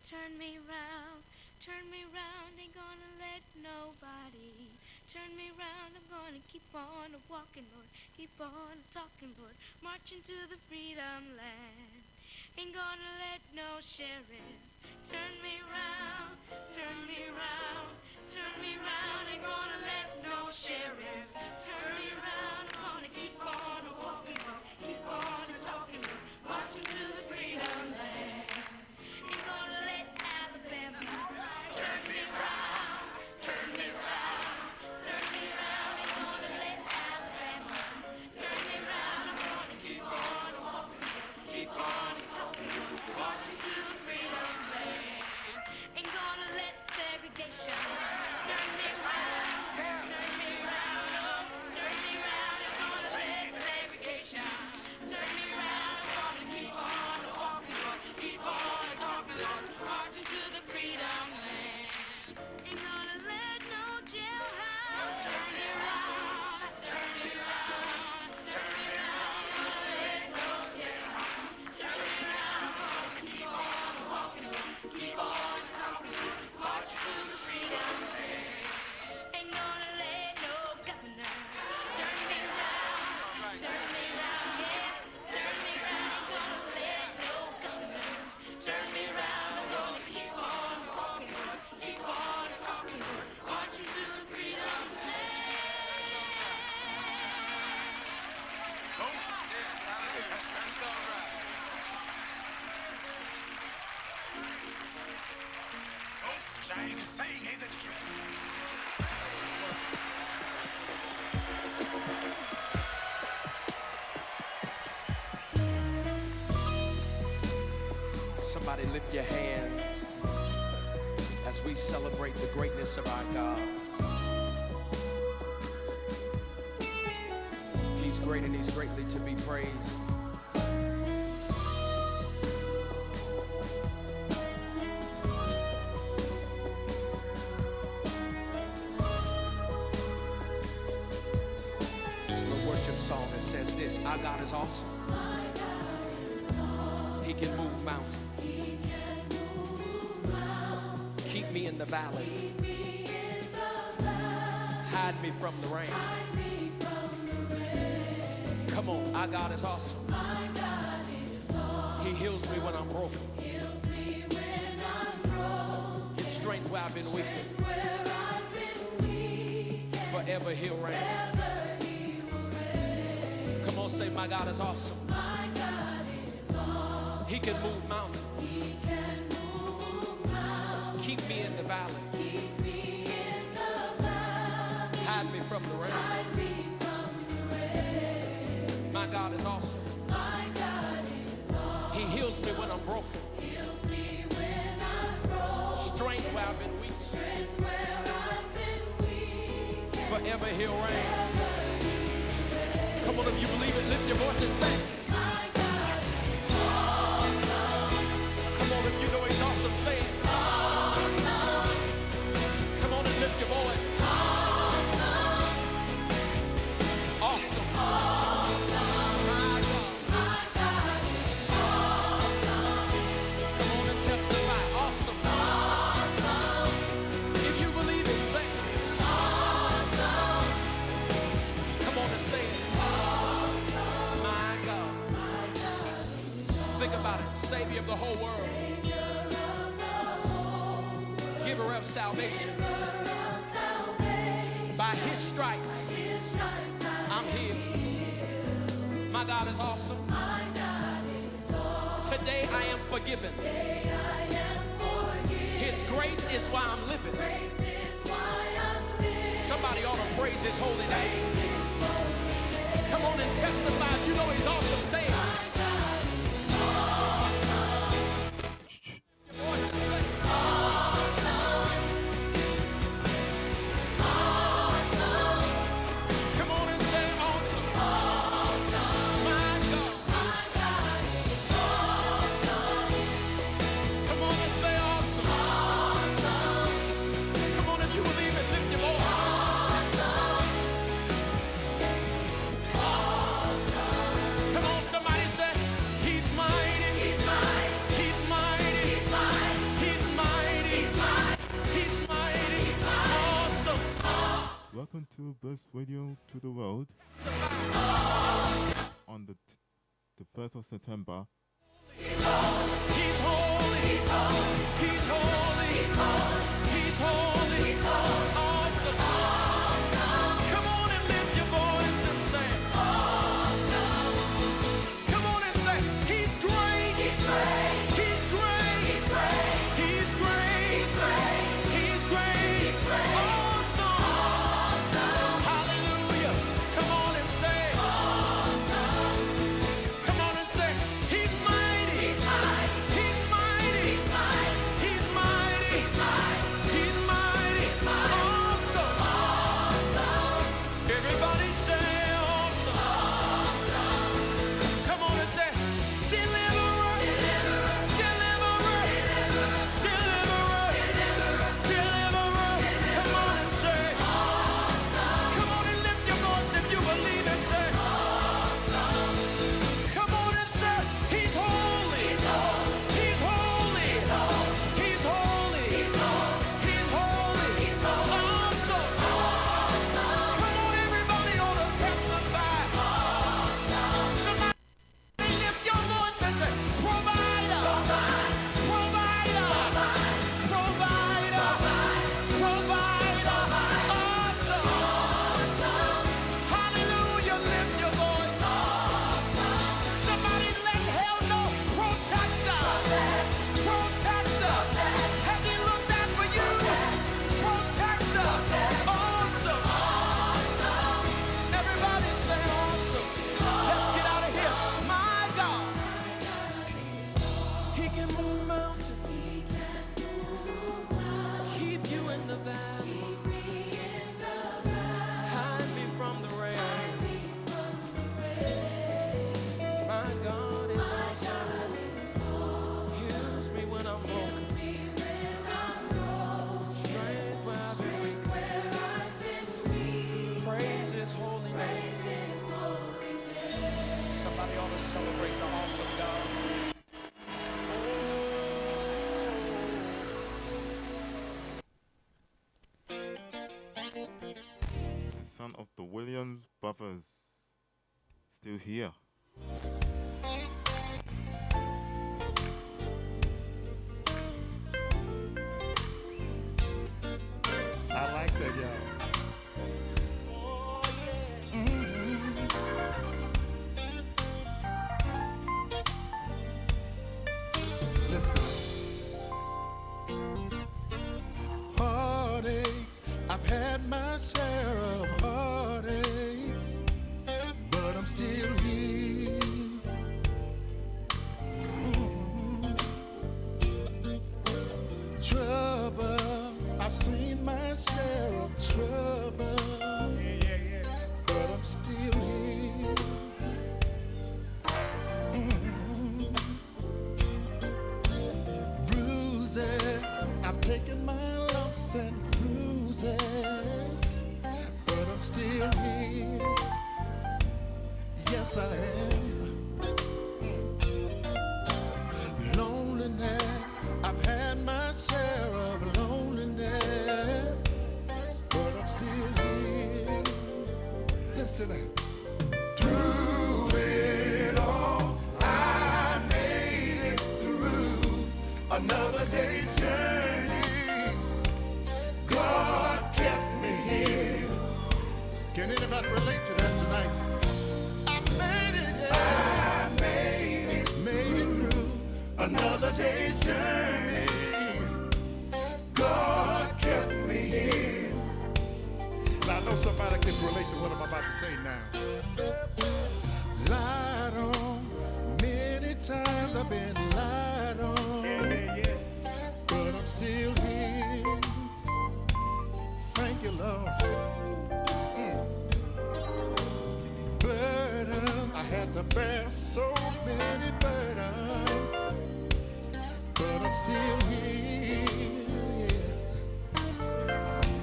turn me round, ain't gonna let nobody turn me round. I'm gonna keep on walking, Lord, keep on talking, Lord, marching to the freedom land. Ain't gonna let no sheriff turn me round, turn me round, turn me round. Ain't gonna let no sheriff turn me round. I'm gonna keep on walking, Lord, keep on talking, Lord, marching to the freedom land. Ain't gonna let Alabama turn me round, turn me round, turn me round. Ain't gonna let Alabama turn me round. I'm gonna keep on walking, keep on talking, marching to the freedom land. Ain't gonna let segregation turn me round, turn me round, oh, turn me round. Ain't gonna let segregation turn me round. I'm gonna keep on walking, keep on talking, marching to the freedom land. Ain't gonna let no jailhouse turn me round, turn me round, turn me round. Ain't gonna let no jailhouse turn me round. I'm gonna keep on walking, keep on talking, marching to the freedom land. Ain't gonna let no governor turn me round, turn me round, yeah, turn me round. Ain't gonna let no governor turn me round. I'm gonna keep on walking, keep on talking, marching to the freedom land. Oh, yeah, that's all right. Oh, Cheyenne is saying, ain't that the truth? Somebody lift your hands as we celebrate the greatness of our God. He's great and he's greatly to be praised. It's a little worship song that says this: our God is awesome. He can move mountains. Keep me in the valley. Hide me from the rain. Come on, our God is awesome. He heals me when I'm broken. Gives strength where I've been weak. Forever he'll reign. Come on, say, my God is awesome. He can move mountains. Keep me in the valley. Hide me from the rain. My God is awesome. He heals me when I'm broken. Strength where I've been weak. Forever he'll reign. Come on, if you believe it, lift your voice and sing. Come on, if you know he's awesome, say it. Come on and lift your voice. Awesome. My God. Come on and testify. Awesome. If you believe it, say it. Come on and say it. My God. Think about it. Savior of the whole world. Giver of salvation. By his stripes, I'm healed. My God is awesome. Today I am forgiven. His grace is why I'm living. Somebody ought to praise his holy name. Come on and testify. You know he's awesome. Say it. Your voice and say it. Come on and say awesome. My God. Come on and say awesome. Come on, if you believe it, lift your voice. Come on, somebody say Best Radio to the World on the 1st of September. He's holy. He's holy. He's holy. He's holy. He's holy. He's holy. He's holy. Awesome. Awesome. Come on and lift your voice and say, awesome. Come on and say, He's great. He's great. He's great. He's great. He's great. He's great. He's great. He's great. Awesome. Awesome. Hallelujah. Come on and say, awesome. Come on and say, He's mighty. He's mighty. He's mighty. He's mighty. He's mighty. He's mighty. He's mighty. He's mighty. Awesome. Awesome. Everybody say awesome. Awesome. Come on and say, deliverer. Deliverer. Deliverer. Deliverer. Deliverer. Deliverer. Come on and say, awesome. Come on and lift your voice if you believe and say, awesome. Come on and say, He's holy. He's holy. He's holy. He's holy. He's holy. He's holy. He's holy. He's holy. Awesome. Awesome. Come on, everybody ought to testify. Awesome. Somebody lift your voice and say, provider. Provider. Provider. Provider. Awesome. Awesome. Hallelujah. Lift your voice. Awesome. Somebody let hell know. Protector. Protector. Has He looked out for you? Protector. Awesome. Awesome. Everybody say awesome. Let's get out of here. My God. He can move mountains. Keep you in the valley. Hide me from the rain. My God is awesome. Heals me when I'm broken. Strength where I've been weak. Praise His holy name. Somebody ought to celebrate the awesome God. The son of the Williams brothers, still here. I like that, y'all. Listen. Heartaches, I've had my share of heartaches, but I'm still here. Trouble, I've seen my share of trouble, but I'm still here. Bruises, I've taken my lumps and bruises, but I'm still here. Yes, I am. Loneliness, I've had my share of loneliness, but I'm still here. Listen, through it all, I made it through another day's journey. God kept me here. Can anybody relate to that tonight? I made it, yeah. I made it through another day's journey. God kept me here. Now I know somebody can relate to what I'm about to say now. Lied on, many times I've been lied on, but I'm still here. Thank you, Lord. Burdens, I had to bear so many burdens, but I'm still here, yes.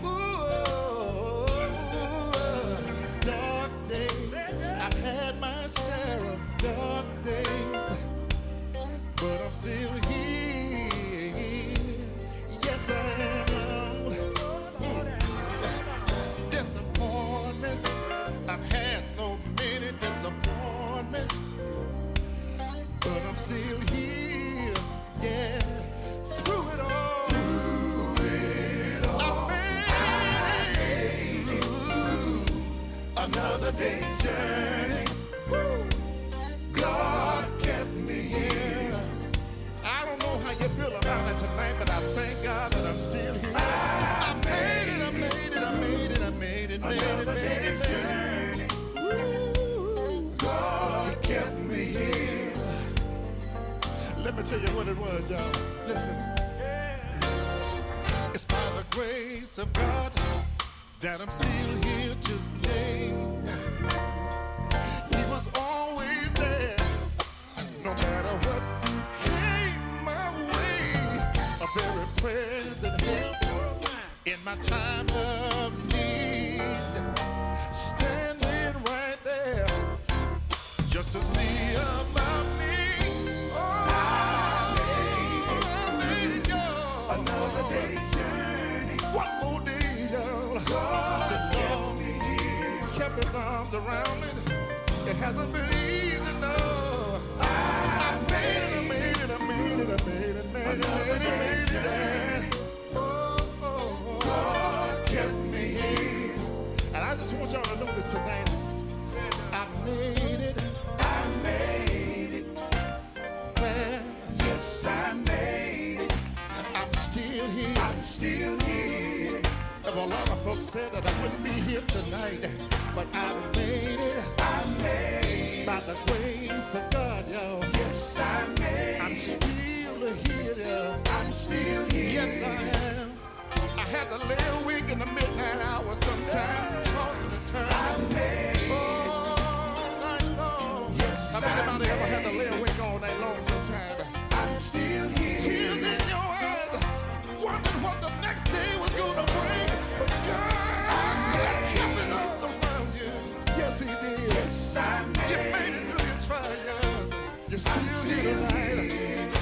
Ooh, dark days, I've had my share of dark days, but I'm still here, yes I am. Disappointed, you feel about it tonight, but I thank God that I'm still here. I made it, I made it, I made it, I made it, made it, made it, made it. Woo. God kept me here. Let me tell you what it was, y'all. Listen. It's by the grace of God that I'm still here today. He was always there, no matter what came my way. A very present help in my time of need. Standing right there just to see about me. Oh, I made it, y'all. Another day's journey. One more day, y'all. The Lord kept his arms around me. It hasn't been easy, no. I made it, I made it, I made it, I made it, made it, made it, made it, yeah. Oh, God kept me here. And I just want y'all to know this tonight. I made it. I made it. Well, yes, I made it. I'm still here. I'm still here. A lot of folks said that I wouldn't be here tonight, but I made it. I made it. By the grace of God, yo. Yes, I made it. I'm still here, yo. I'm still here. Yes, I am. I had to lay awake in the midnight hour sometimes, tossing and turning. I made it. All night long. Yes, anybody ever had to lay awake all night long sometimes? I'm still here. Tears in your eyes, wondering what the next day was gonna bring. But God kept his arms around you. Yes, he did. Yes, I made you made it through your trials. You're still here tonight.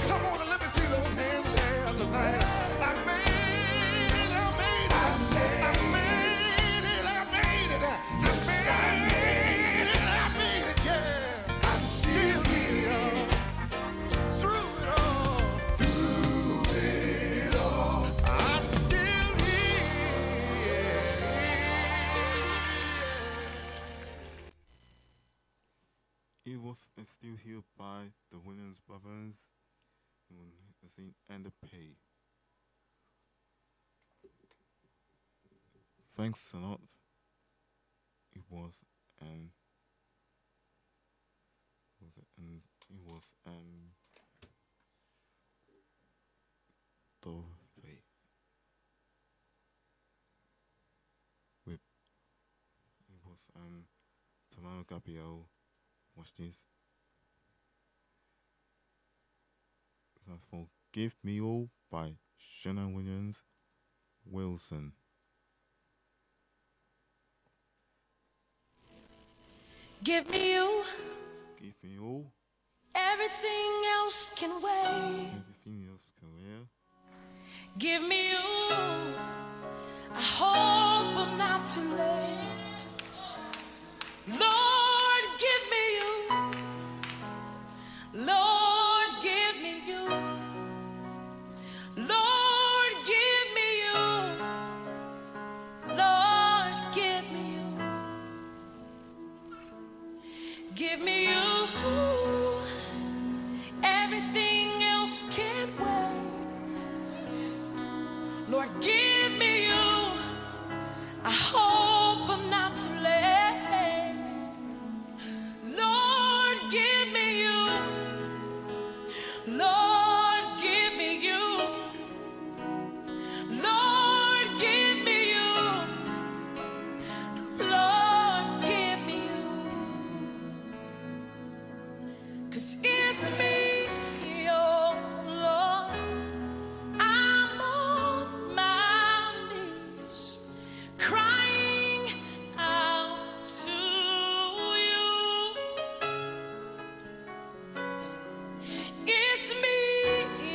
Come on and let me see those hands there tonight. I made it. I made it. I made it. I made it. I made it. I made it. Yeah. I'm still here. Through it all. Through it all. I'm still here. It was still here by the Williams Brothers and the Pay. Thanks a lot. It was the Pay with it was Tamara Gabrielle. Watch this. That's for Give Me All by Shannon Williams Wilson. Give me you. Give me all. Everything else can wait. Everything else can wear. Give me you. I hope I'm not too late. Lord, give me you. Lord, give me you. Lord, give me you. Lord, give me you. Give me you. Everything else can wait. Lord, give me you. I hope I'm not too late. Lord, give me you. Lord, give me you. Lord, give me you. Lord, give me you. 'Cause it's me, oh Lord. I'm on my knees, crying out to you. It's me,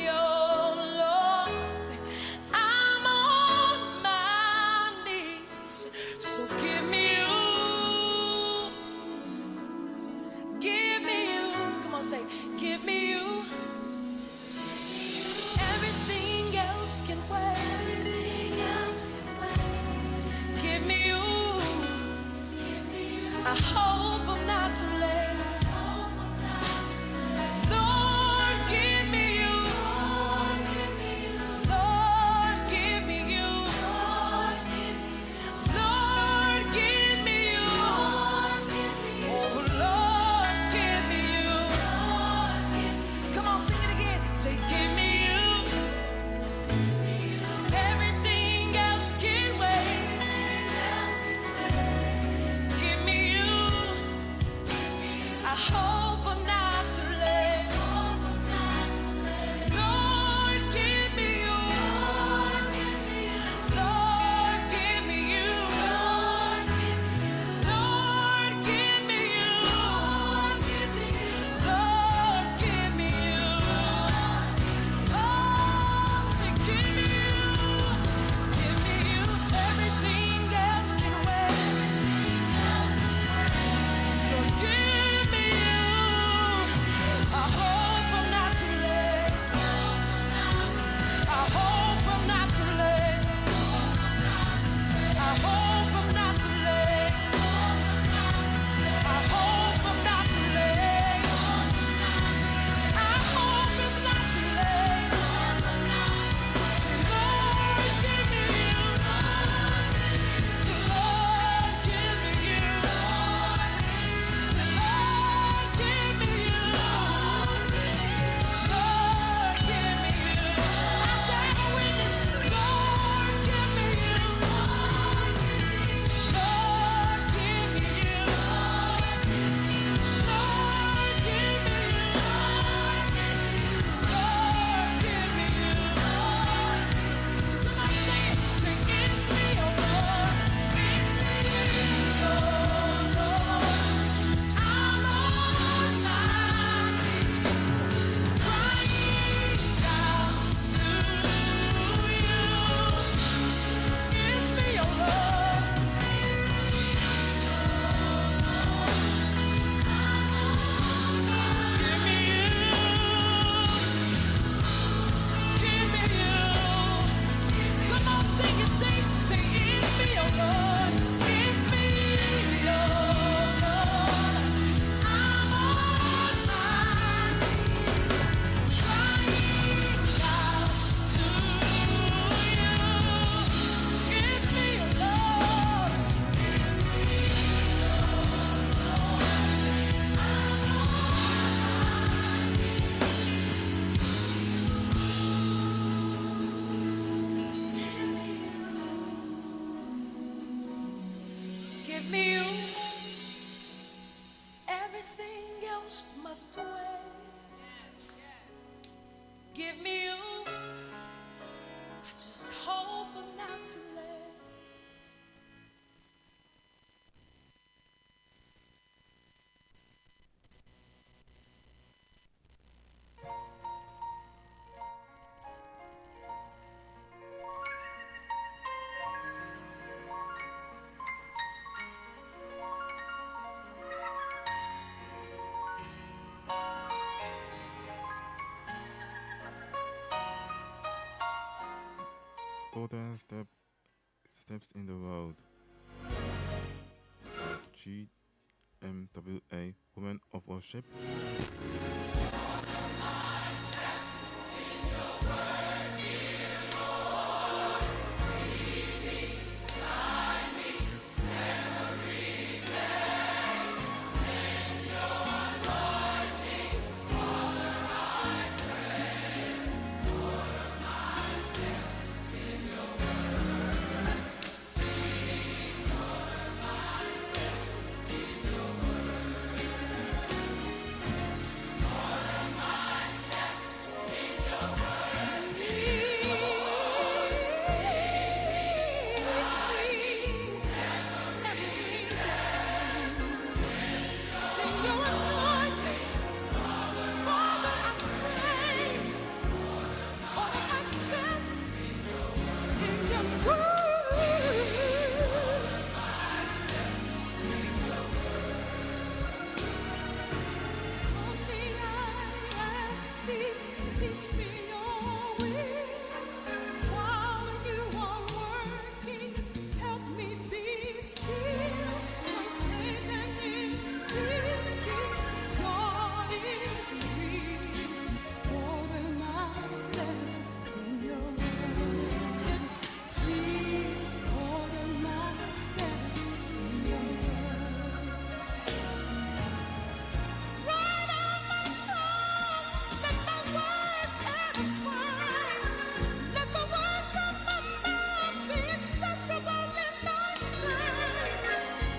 oh Lord. I'm on my knees, so give me you. Give me you. Come on, say, give me you. Everything else can wait. Give me you. I hope I'm not too late. Lord, give me you. Give me you. Everything else must wait. Give me you. I just hope I'm not too late. Golden steps in the road. GMWA, Women of Worship. Teach me your will while you are working. Help me be still. When Satan is busy, God is real. Order my steps in your word. Please order my steps in your word. Right on my tongue, let my words edify. Let the words of my mouth be acceptable in thy sight.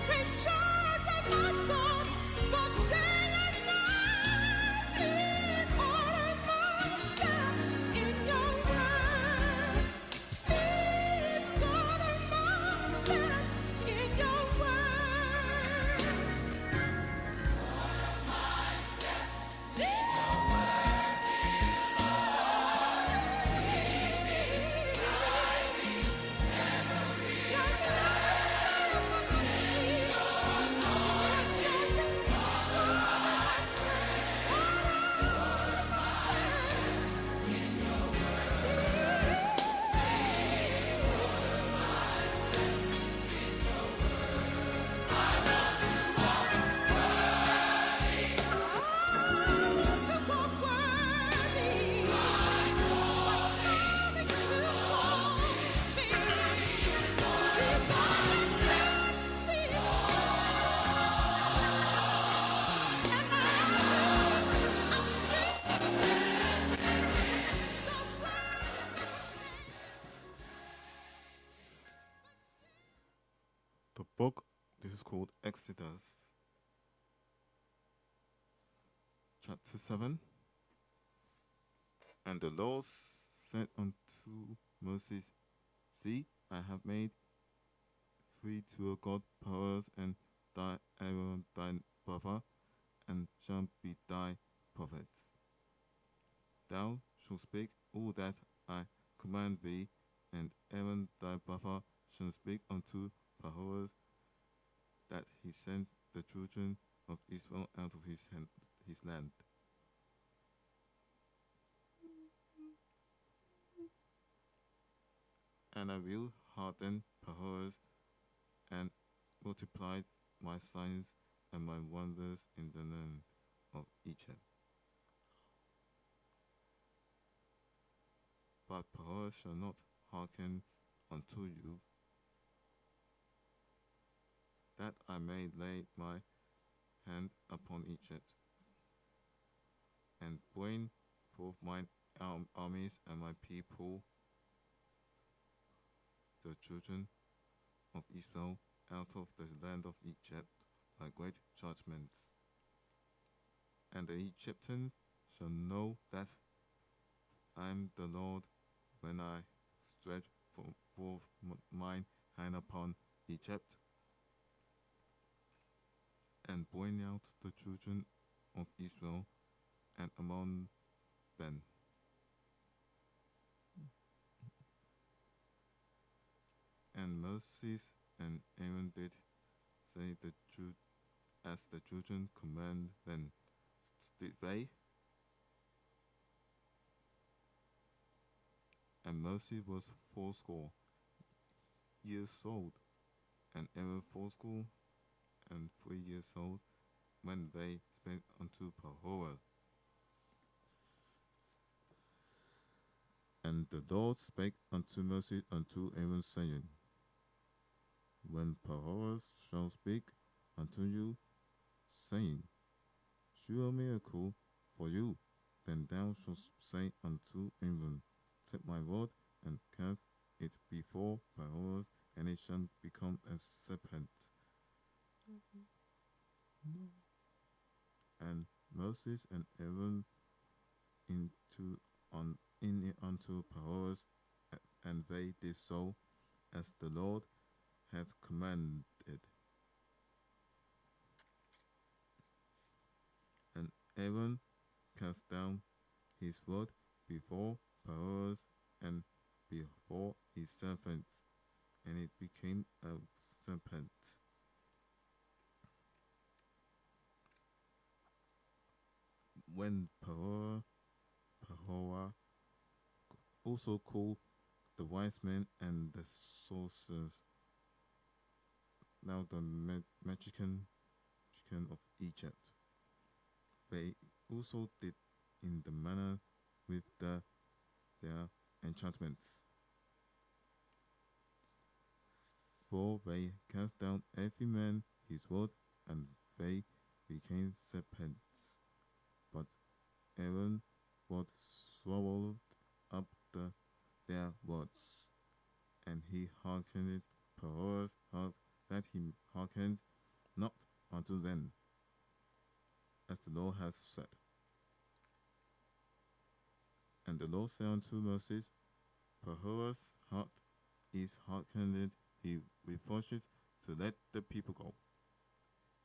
Take charge of my thoughts, both day and night. Please order my steps in your word. Please order my steps in your word. The book, this is called Exodus. Chapter 7. And the Lord said unto Moses, See, I have made thee to a god powers, and thy Aaron thy brother, and shall be thy prophets. Thou shalt speak all that I command thee, and Aaron thy brother shall speak unto Pharaoh, that he sent the children of Israel out of his land. And I will harden Pharaoh, and multiply my signs and my wonders in the land of Egypt. But Pharaoh shall not hearken unto you, that I may lay my hand upon Egypt, and bring forth mine armies and my people, the children of Israel, out of the land of Egypt by great judgments. And the Egyptians shall know that I am the Lord when I stretch forth mine hand upon Egypt, and bring out the children of Israel and among them. And Moses and Aaron did say as the children command them, did they? And Moses was 80 years old, and Aaron 83 years old, when they spake unto Pahora. And the Lord spake unto Moses unto Aaron, saying, When Pahora shall speak unto you, saying, Shew a miracle for you, then thou shalt say unto Aaron, Take my rod and cast it before Pahora, and it shall become a serpent. And Moses and Aaron in it unto Pahora, and they did so as the Lord had commanded. And Aaron cast down his rod before Pahora and before his servants, and it became a serpent. When Pahora, also called the wise men and the sorcerers, now the magician of Egypt, they also did in the manner with their enchantments. For they cast down every man his rod, and they became serpents. But Aaron rod swallowed up their rods, and he hearkened Pahora's heart, that he hearkened not unto them, as the Lord has said. And the Lord said unto Moses, Pahora's heart is hearkened, he refuseth to let the people go.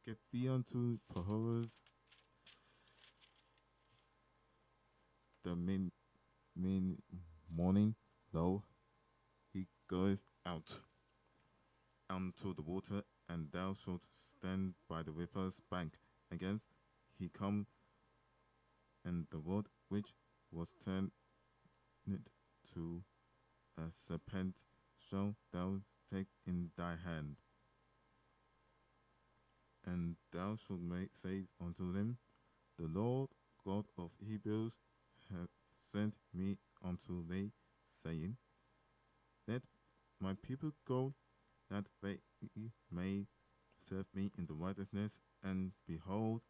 Get thee unto Pahora's the morning, lo, he goes out unto the water, and thou shalt stand by the river's bank. Against he come, and the rod which was turned to a serpent shalt thou take in thy hand. And thou shalt say unto them, The Lord God of Hebrews hath sent me unto thee, saying, Let my people go, that they may serve me in the wilderness. And behold,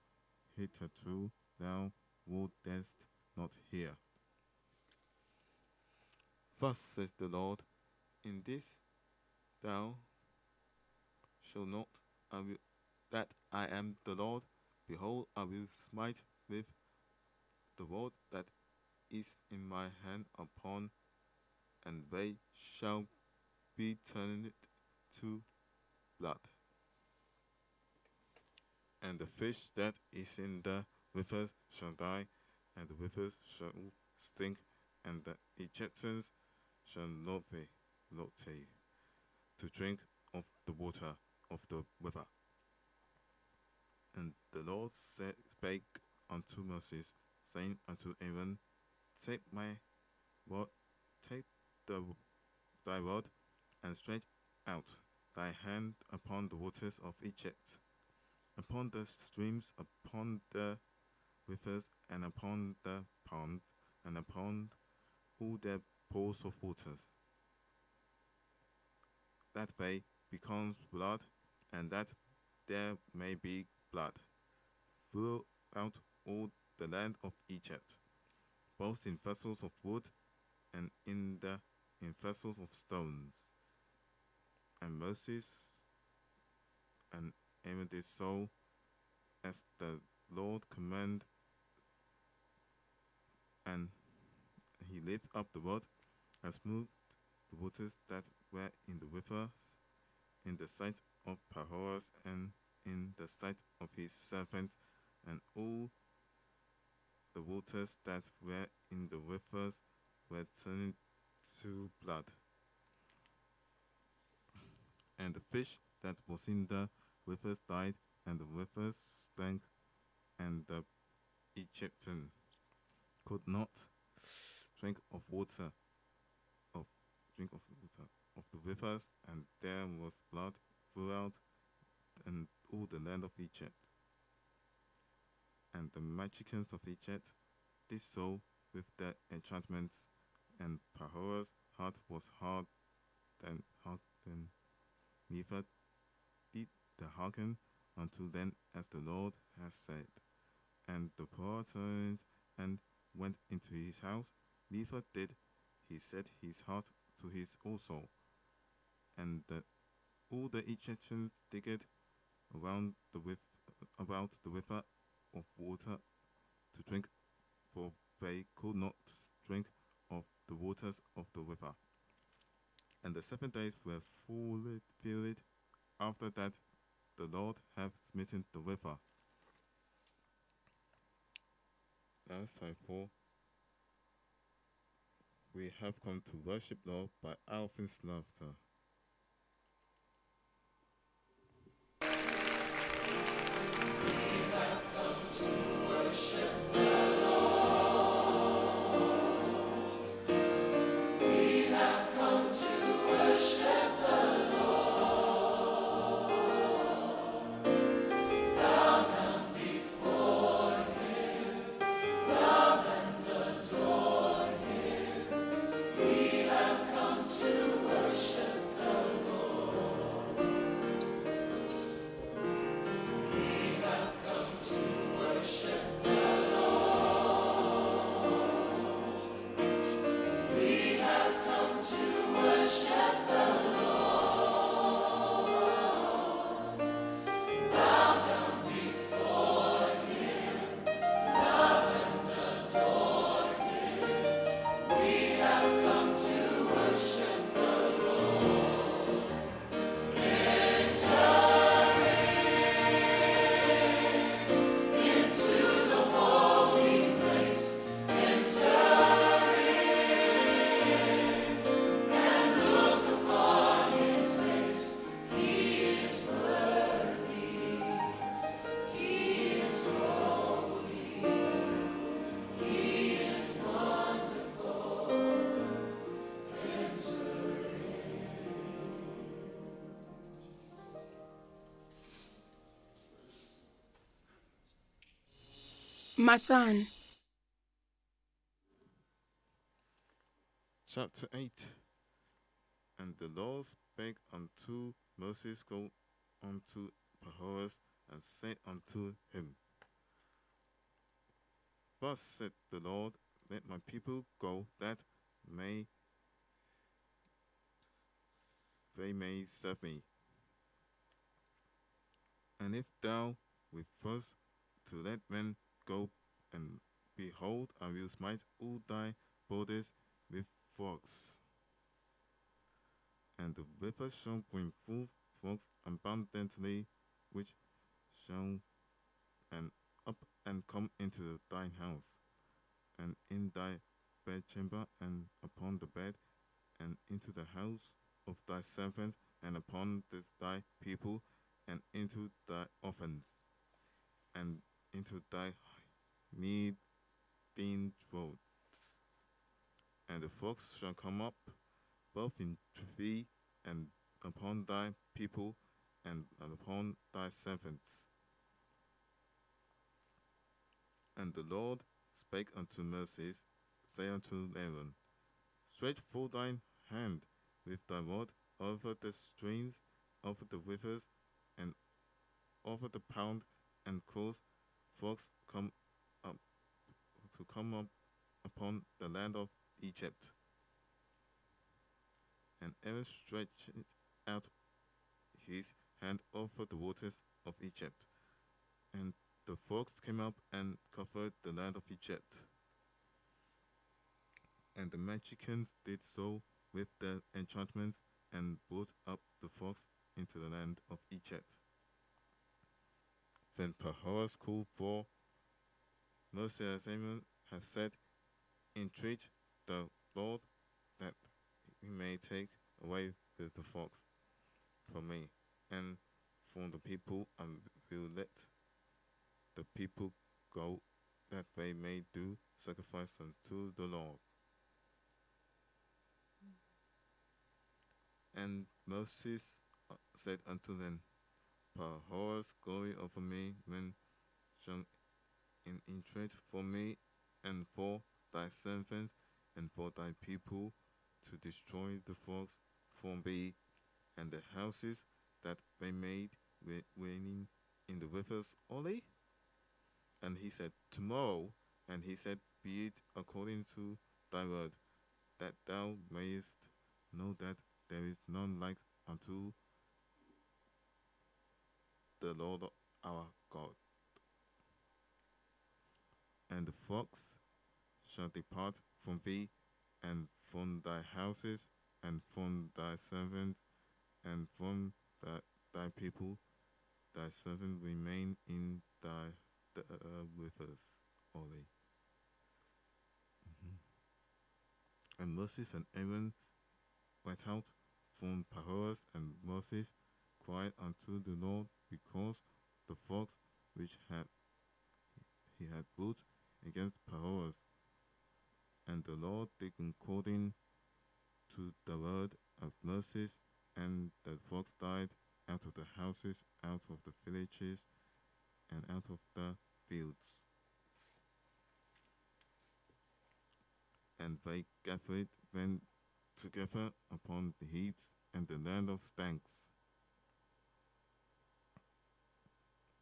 hitherto thou wouldest not hear. Thus says the Lord, In this thou shalt not, that I am the Lord. Behold, I will smite with the rod that is in my hand upon, and they shall be turned to blood. And the fish that is in the rivers shall die, and the rivers shall stink, and the Egyptians shall not be to drink of the water of the river. And the Lord spake unto Moses, saying unto Aaron, Take thy rod, and stretch out thy hand upon the waters of Egypt, upon the streams, upon the rivers, and upon the pond, and upon all their pools of waters, that they become blood, and that there may be blood throughout all the land of Egypt, both in vessels of wood and in vessels of stones. And Moses And Aaron did so as the Lord commanded, and he lifted up the rod and smoothed the waters that were in the rivers in the sight of Pahoas and in the sight of his servants, and all the waters that were in the rivers were turned to blood. And the fish that was in the rivers died, and the rivers stank, and the Egyptian could not drink of water of of the rivers, and there was blood throughout and all the land of Egypt. And the magicians of Egypt did so with their enchantments, and Pahoa's heart was hard, neither did they hearken unto them as the Lord has said. And the poor turned and went into his house, neither did he set his heart to his also. And all the Egyptians digged around about the river of water to drink, for they could not drink of the waters of the river. And the 7 days were fully filled after that the Lord hath smitten the river. Now it's time for We Have Come to Worship Lord by Alvin Slaughter. My son, Chapter 8. And the Lord spake unto Moses, Go unto Pahoas, and said unto him, Thus said the Lord, Let my people go, that they may serve me. And if thou refuse to let men go, and behold, I will smite all thy borders with frogs. And the river shall bring forth frogs abundantly, which shall and up and come into thine house, and in thy bedchamber, and upon the bed, and into the house of thy servant, and upon thy people, and into thy orphans, and into thy kneading draughts. And the frogs shall come up, both in thee, and upon thy people, and upon thy servants. And the Lord spake unto Moses, say unto Aaron, Stretch forth thine hand with thy rod over the streams, over the rivers, and over the pound, and cause frogs come up upon the land of Egypt. And Aaron stretched out his hand over the waters of Egypt. And the frogs came up and covered the land of Egypt. And the magicians did so with their enchantments and brought up the frogs into the land of Egypt. Then Pahoas called for Moses as Aaron had said, entreat the Lord that he may take away with the frogs from me and from the people, and will let the people go that they may do sacrifice unto the Lord. And Moses said unto them, Pahoas glory over me when shall entreat for me and for thy servant and for thy people to destroy the frogs from thee and the houses that they made raining in the rivers only? And he said, tomorrow. And he said, be it according to thy word, that thou mayest know that there is none like unto the Lord our God. And the frogs shall depart from thee, and from thy houses, and from thy servants, and from thy people. Thy servant remain in thy rivers only. And Moses and Aaron went out from Pahoas, and Moses cried unto the Lord because the frogs which he had brought against Pahoas. And the Lord did according to the word of Moses, and the frogs died out of the houses, out of the villages, and out of the fields. And they gathered them together upon the heaps and the land of stanks.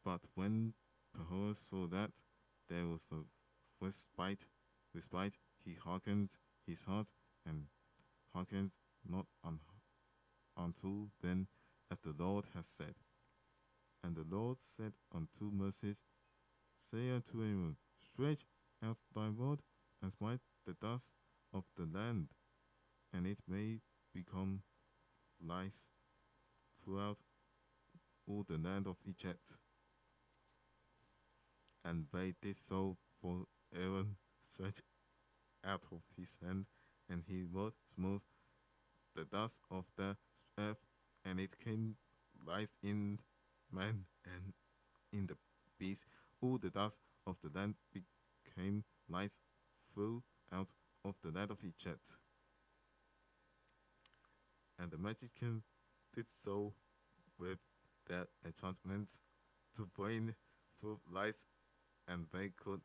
But when Pahoas saw that there was a respite, he hardened his heart and hearkened not unto them as the Lord has said. And the Lord said unto Moses, say unto Aaron, stretch out thy rod and smite the dust of the land, and it may become lice throughout all the land of Egypt. And they did so, for Aaron stretched out of his hand, and he rod smote the dust of the earth, and it came lice in man and in the beast. All the dust of the land became lice throughout of the land of Egypt. And the magicians did so with their enchantments to bring through lice, and they could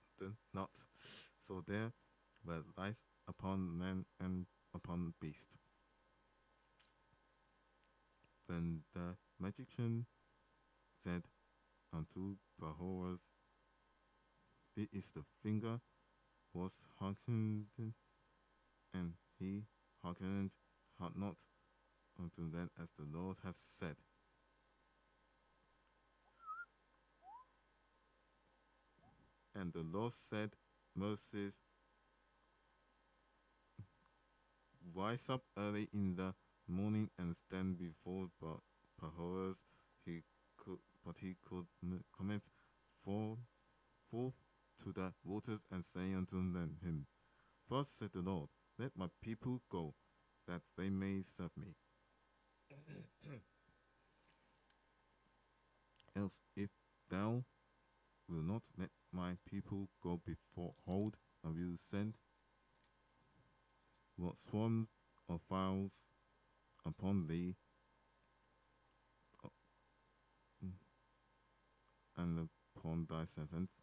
not. So there were lice upon man and upon beast. Then the magician said unto Pahoas, this is the finger was hearkened, and he hearkened not unto them as the Lord hath said. And the Lord said, Moses, rise up early in the morning and stand before Pahoas. But he cometh forth to the waters, and say unto him, thus said the Lord, let my people go, that they may serve me. Else, if thou wilt not let my people go, behold, I will send what swarms of fowls upon thee, and upon thy servants,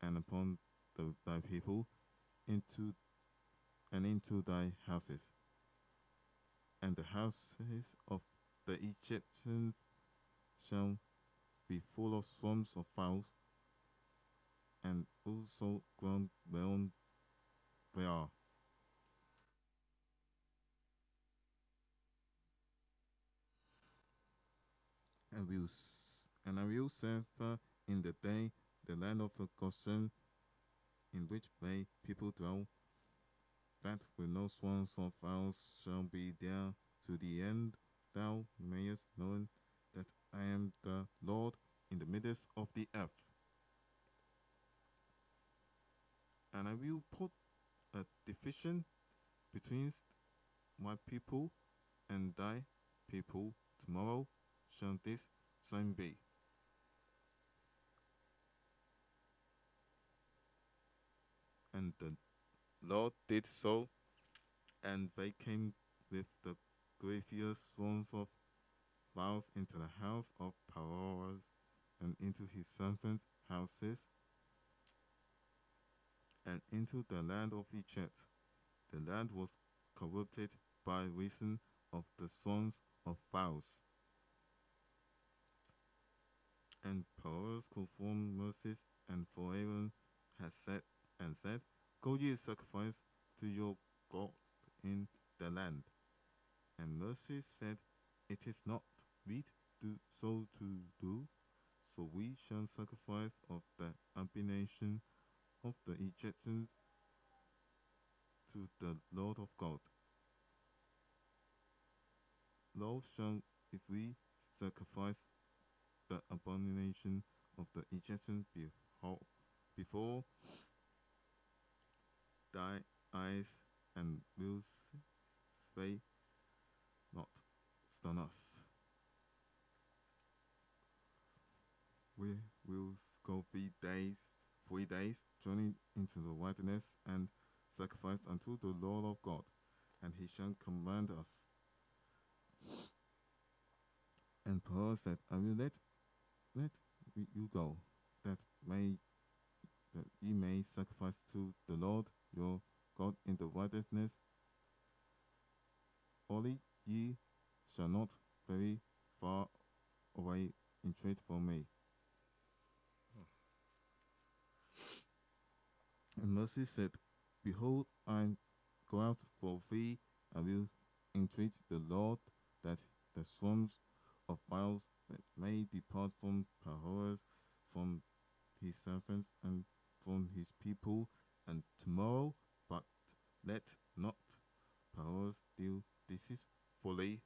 and upon thy people, into thy houses, and the houses of the Egyptians shall be full of swarms of fowls, and also ground whereon they are. and I will sever in the day the land of the Goshen, in which my people dwell, that with no swans or fowls shall be there to the end thou mayest know that I am the Lord in the midst of the earth. And I will put a division between my people and thy people. Tomorrow shall this same be. And the Lord did so, and they came with the grievous swarms of fowls into the house of Pharaoh and into his servants' houses and into the land of Egypt. The land was corrupted by reason of the swarms of fowls. And Pharaoh conformed Moses, and for Aaron had said, Go ye sacrifice to your God in the land. And Moses said, It is not meet to do, so we shall sacrifice of the abomination of the Egyptians to the Lord of God. Lo shall, if we sacrifice the abomination of the Egyptians before thy eyes, and will sway not stone us. We will go 3 days journey into the wilderness, and sacrifice unto the Lord of God, and he shall command us. And Paul said, I will let you go, that ye may sacrifice to the Lord your God in the wilderness. Only ye shall not very far away entreat from me. And Moses said, Behold, I go out for thee. I will entreat the Lord that the swarms of fowls may depart from Pharaoh, from his servants, and from his people, and tomorrow, but let not Pharaoh deal deceitfully,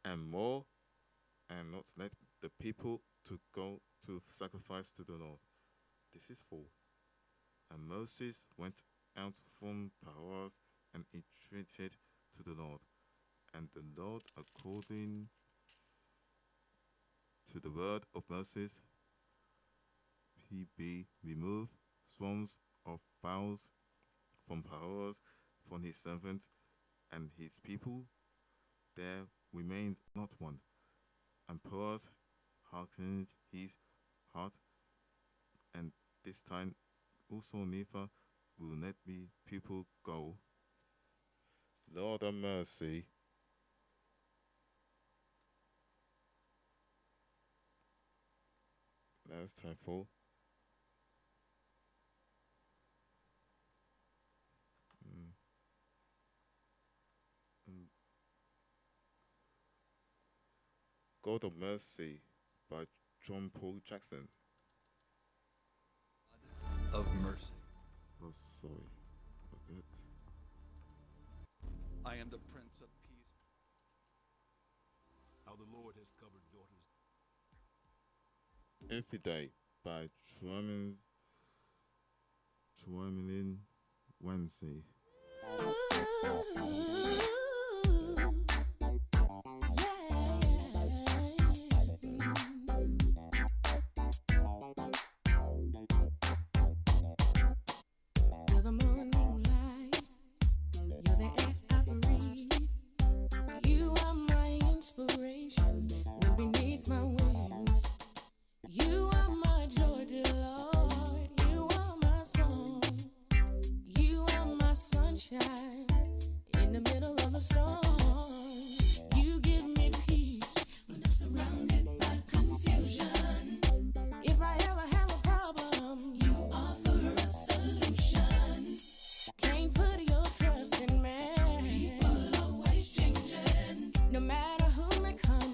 and more, and not let the people to go to sacrifice to the Lord. This is full. And Moses went out from Pharaoh and entreated to the Lord. And the Lord, according to the word of Moses, he removed swarms of fowls from Pharaoh, from his servants and his people. There remained not one. And Pharaoh hearkened his heart, and this time also neither will let me people go. Lord of mercy. That's time for God of Mercy by John Paul Jackson. Of mercy. Oh, sorry about that. I am the Prince of Peace. How the Lord has covered daughters. Every Day by Tremaine Wednesday. You're the morning light, you're the air I breathe. You are my inspiration when beneath my wings. You are my joy, dear Lord. You are my song. You are my sunshine in the middle of the storm. You give me peace when I'm surrounded by confusion. If I ever have a problem, you offer a solution. Can't put your trust in man. People always changing. No matter who may come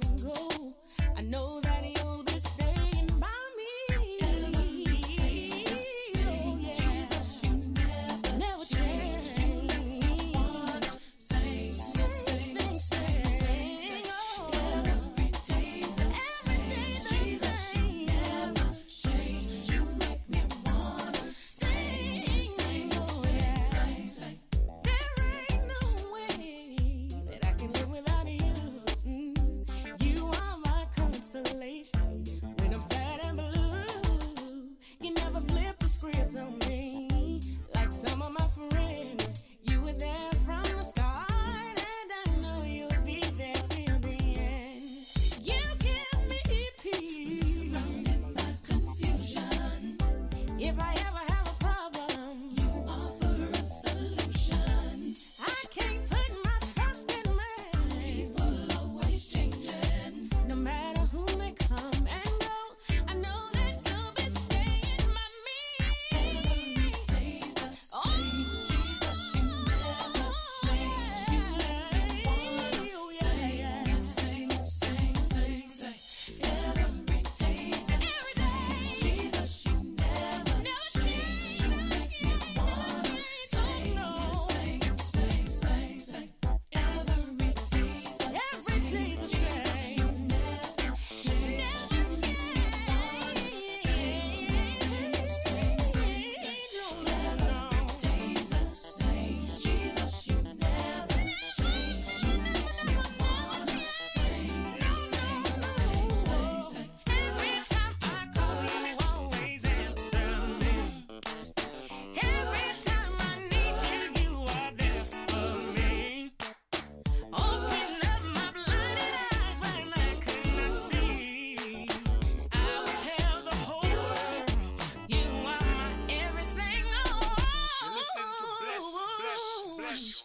Bless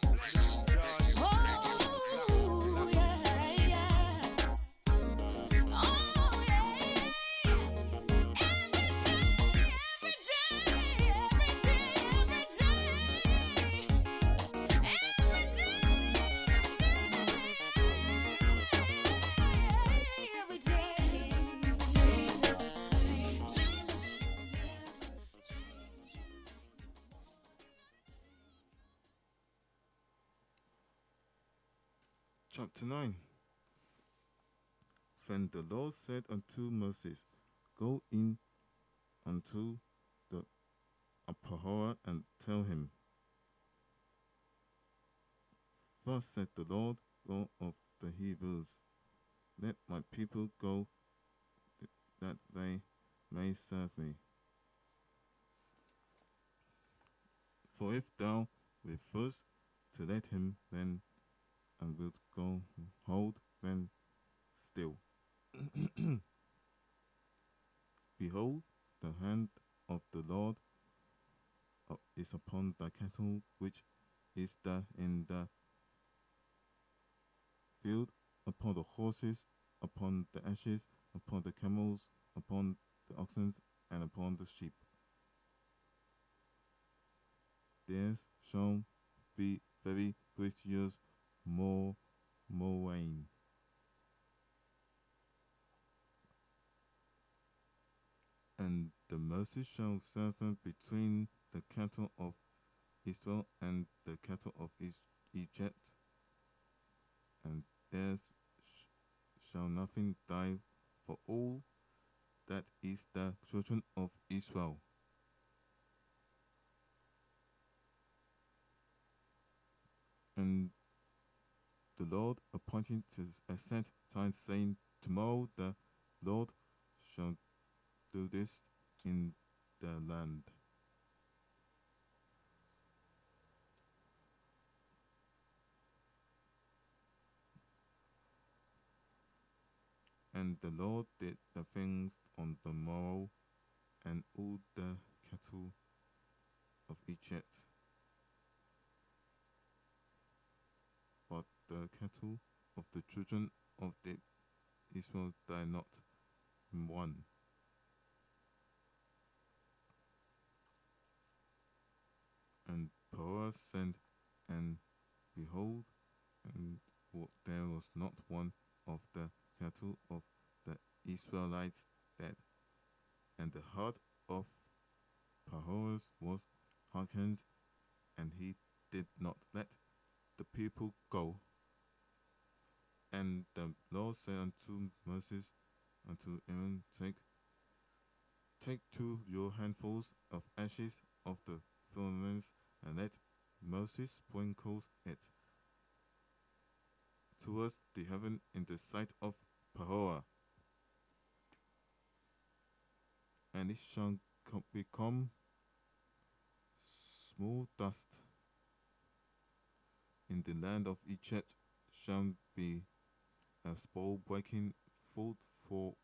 Oh, yeah, yeah. Oh, yeah, yeah. Every day. Chapter 9. Then the Lord said unto Moses, Go in unto the Pharaoh and tell him, Thus said the Lord God of the Hebrews, Let my people go, that they may serve me. For if thou refuse to let him, then and wilt go hold them still. Behold, the hand of the Lord is upon the cattle which is there in the field, upon the horses, upon the ashes, upon the camels, upon the oxen, and upon the sheep. There shall be very great years more rain. And the mercy shall serve between the cattle of Israel and the cattle of Egypt, and there shall nothing die for all that is the children of Israel. And the Lord appointed a set time, saying, Tomorrow the Lord shall do this in the land. And the Lord did the things on the morrow, and all the cattle of Egypt. But the cattle of the children of the Israel died not one. And Pharaoh sent, and behold, and there was not one of the cattle of the Israelites dead. And the heart of Pharaoh was hardened, and he did not let the people go. And the Lord said unto Moses, unto Aaron, Take 2 your handfuls of ashes of the furnace, and let Moses sprinkle it towards the heaven in the sight of Pharaoh. And it shall become small dust. In the land of Egypt shall be a spoil breaking food for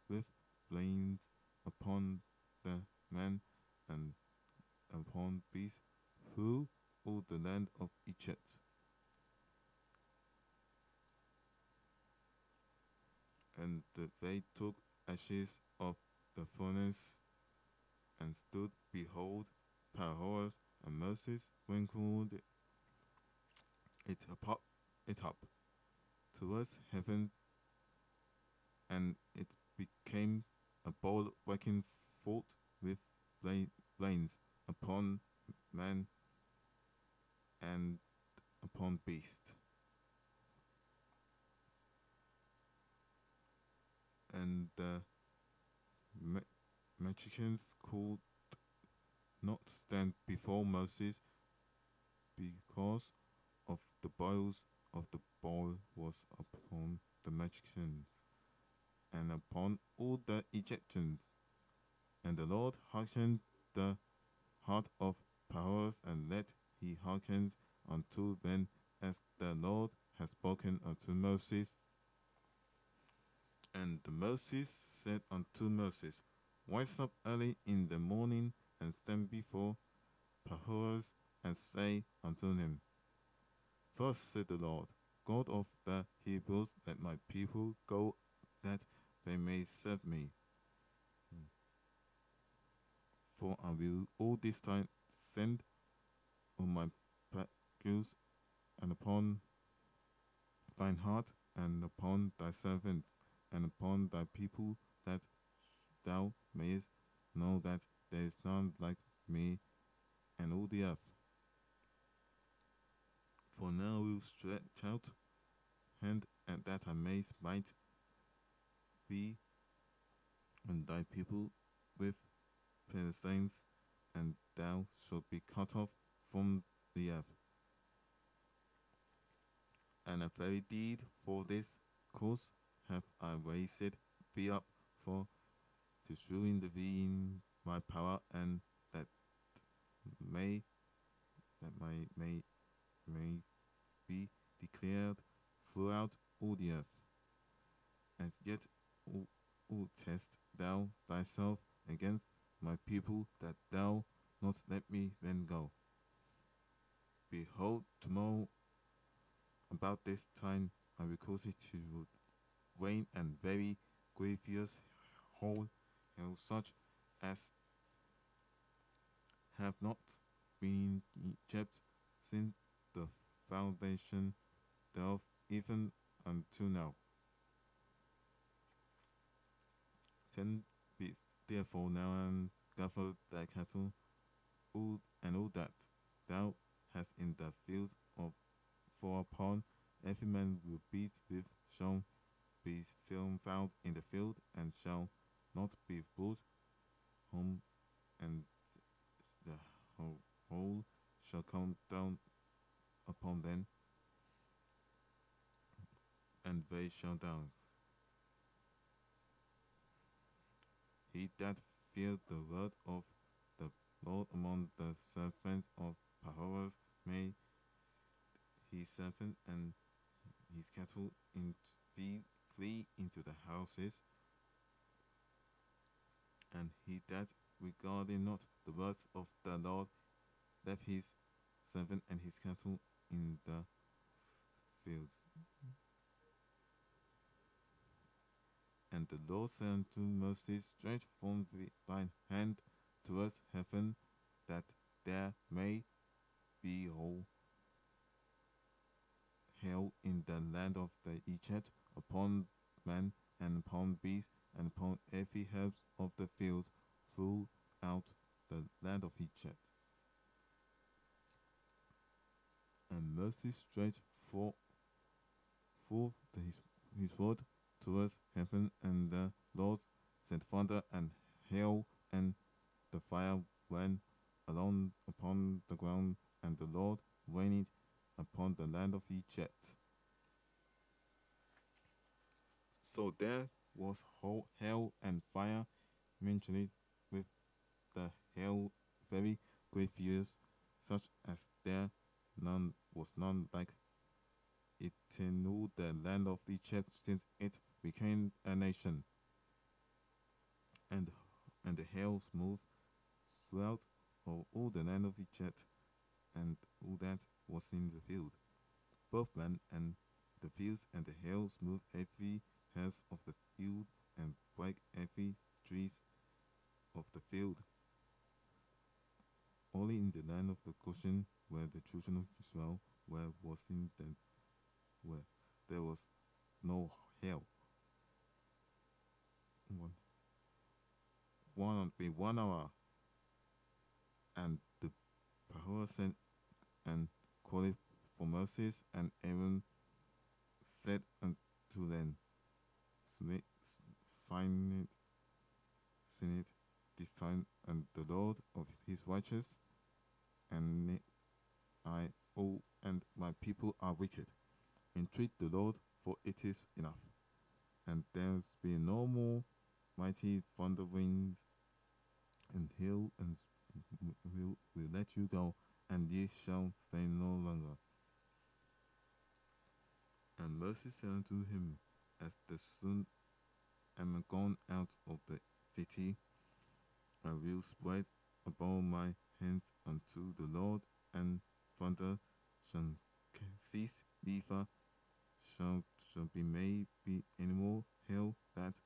with blains upon the man and upon beasts through all the land of Egypt. And they took ashes of the furnace and stood, behold, Pharaoh and Moses sprinkled it up towards heaven, and it became a bowl working forth with blains upon man and upon beast. And the magicians could not stand before Moses because of the boils of the bowl was upon the magicians and upon all the Egyptians. And the Lord hearkened the heart of Pharaoh, and let he hearkened unto them as the Lord has spoken unto Moses. And Moses said unto Moses, Rise up early in the morning, and stand before Pharaoh, and say unto him, Thus said the Lord, God of the Hebrews, let my people go, that they may serve me. For I will all this time send on my plagues and upon thine heart, and upon thy servants, and upon thy people, that thou mayest know that there is none like me in all the earth. For now I will stretch out hand, and that I may smite thee and thy people with Philistines, and thou shalt be cut off from the earth. And a very deed for this cause have I raised thee up for to shew in thee in my power, and that may be declared throughout all the earth. And yet test thou thyself against my people, that thou not let me then go. Behold, tomorrow about this time I will cause it to rain, and very grievous hail, such as have not been in Egypt since the foundation thereof, even until now. Send therefore now and gather thy cattle, all that thou hast in the fields of, for upon every man will beat with shall be found in the field, and shall not be brought home, and the whole shall come down upon them, and they shall die. He that feared the word of the Lord among the servants of Pahoras, may his servant and his cattle flee into the houses. And he that regarded not the words of the Lord left his servant and his cattle in the fields. And the Lord said unto Moses, stretch forth thine hand towards heaven, that there may be hail in the land of the Egypt, upon man and upon beast, and upon every herb of the field throughout the land of Egypt. And Moses stretched forth his word towards heaven, and the Lord sent thunder and hail, and the fire went along upon the ground, and the Lord rained upon the land of Egypt. So there was hail and fire mentioned, with the hail very grievous, such as there was none like it in all the land of Egypt since it became a nation. And the hail smote throughout all the land of Egypt, and all that was in the field, both man and the fields, and the hail smote every house of the field, and brake every trees of the field. Only in the land of the Goshen, where the children of Israel where there was no hail. 1 hour, and the Pharaoh sent and called for Moses, and Aaron said unto them, sign it this time, and the Lord of his righteous, and and my people are wicked. Entreat the Lord, for it is enough. And there be no more mighty thunderings, and he'll and will let you go, and ye shall stay no longer. And Moses said unto him, as the sun am gone out of the city, I will spread above my hands unto the Lord, and thunder shall cease, neither shall be made be any more hell that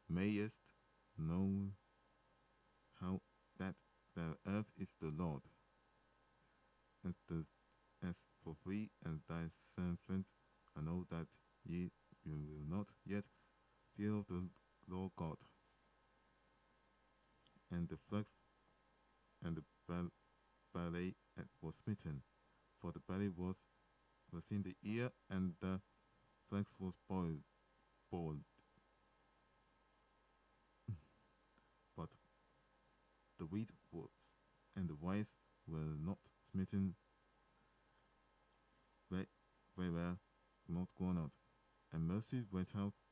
mayest know how that the earth is the Lord. As for thee and thy servants, I know that you will not yet fear of the Lord God. And the flax and the belly was smitten, for the belly was in the ear, and the flax was boiled. But the wheat was, and the wise were not smitten, they were not gone out. And Moses went out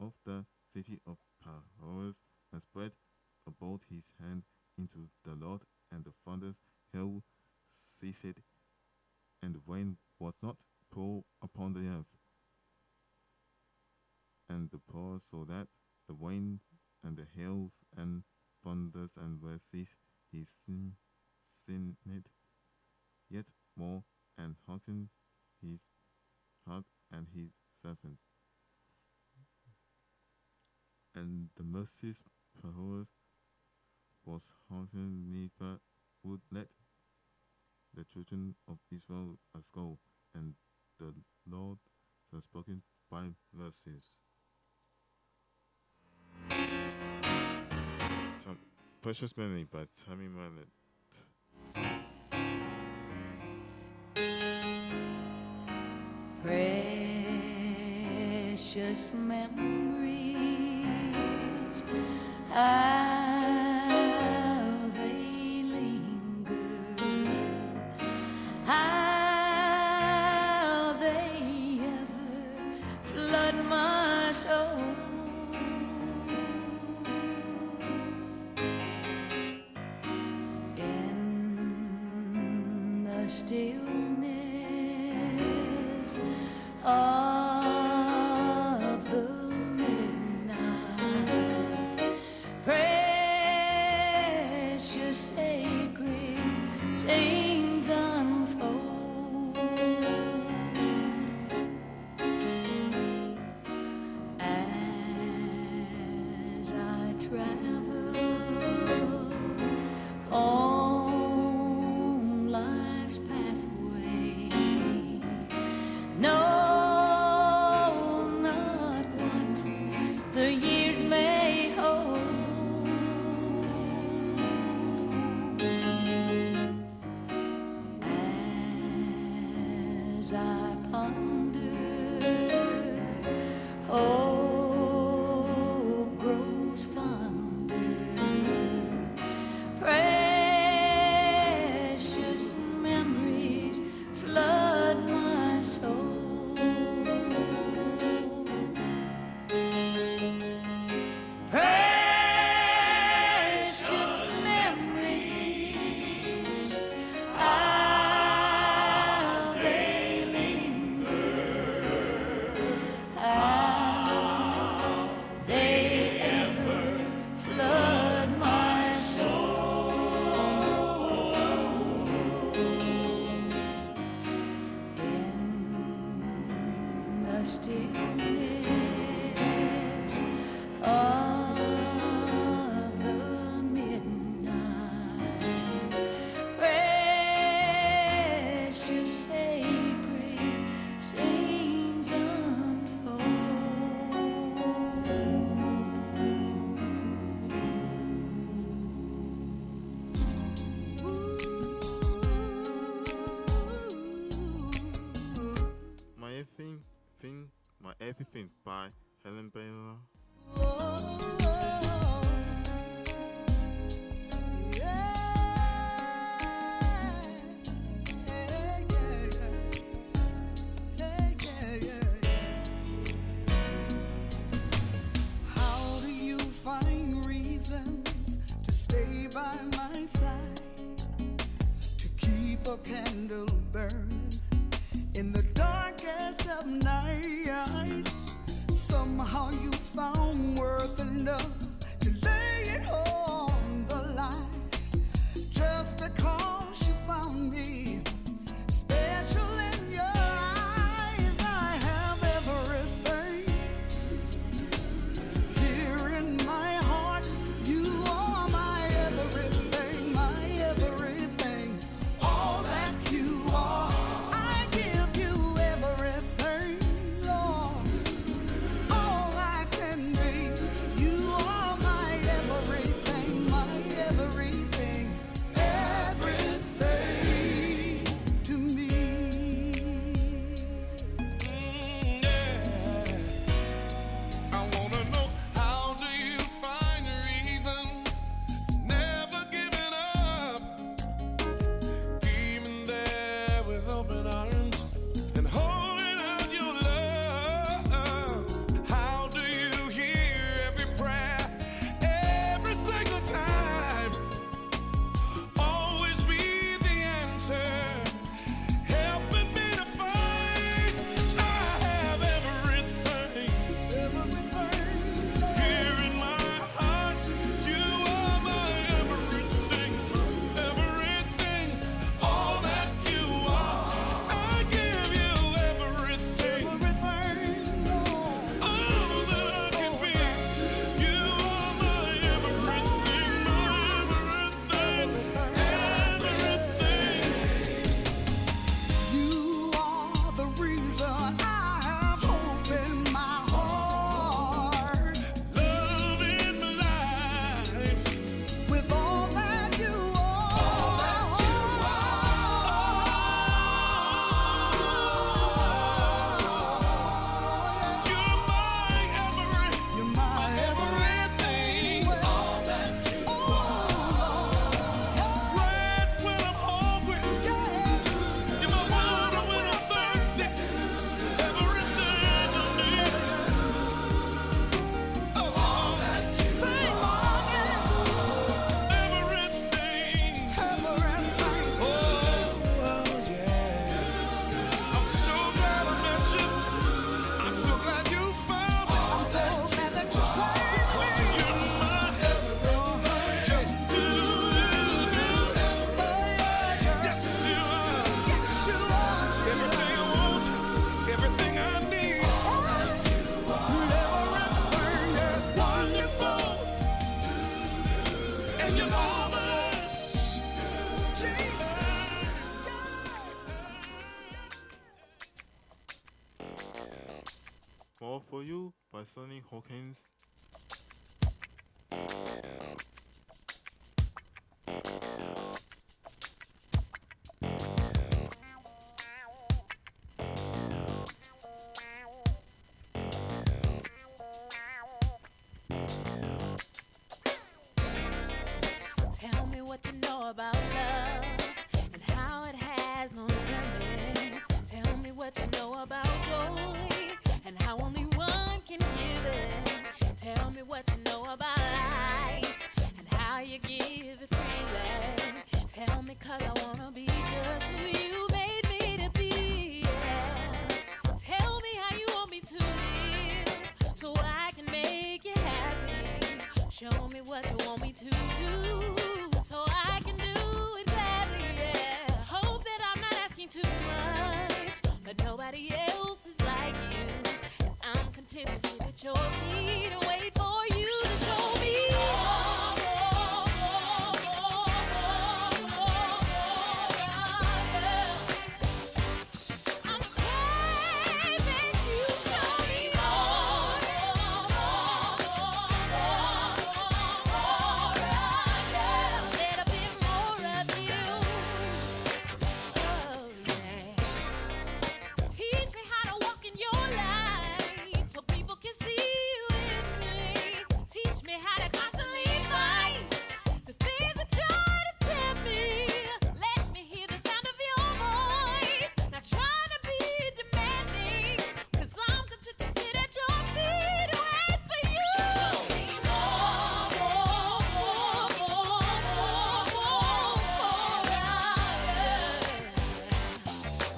of the city of Paros and spread abroad his hand into the Lord, and the thunders hail ceased, and the rain was not poured upon the earth. And the poor saw that the rain and the hails and thunders and were ceased, he sinned yet more, and hearkened his heart and his servant. And the Moses Paros was hearkened, neither would let the children of Israel go, and the Lord has spoken by Moses. Some Precious Melody by Tammy Mallet. Precious memories, how they linger, how they ever flood my soul. In the stillness of the midnight, precious sacred scenes unfold. As I travel on life's pathway, know not what the years may hold. As I ponder, hope grows fonder. Precious memories flood my soul. Precious memories, how they linger, how they ever flood my soul. In the stillness of the midnight, precious sacred scenes unfold. My Everything by Helen Baylor. How do you find reasons to stay by my side, to keep a candle burning in the darkest of nights? Somehow you found worth enough to lay it on the line, just because you found me special in your Fall for You by Sonny Hawkins. Tell me what you know about love and how it has no limits. Tell me what you know about joy and how only one can give it. Tell me what you know about life and how you give it freely. Tell me 'cause I wanna be just who you made me to be. Yeah. Tell me how you want me to live so I can make you happy. Show me what you want me to do so I can do it gladly, yeah. Hope that I'm not asking too much, but nobody else is like you. And I'm content to sit at your feet and wait for you to show me. I'm craving you, show me more. Little bit more of you. Oh, yeah. Teach me how to walk in your light so people can see you in me. Teach me how to constantly fight the things that try to tempt me. Let me hear the sound of your voice. Not trying to be demanding, 'cause I'm content to sit at your feet and wait for you. Show me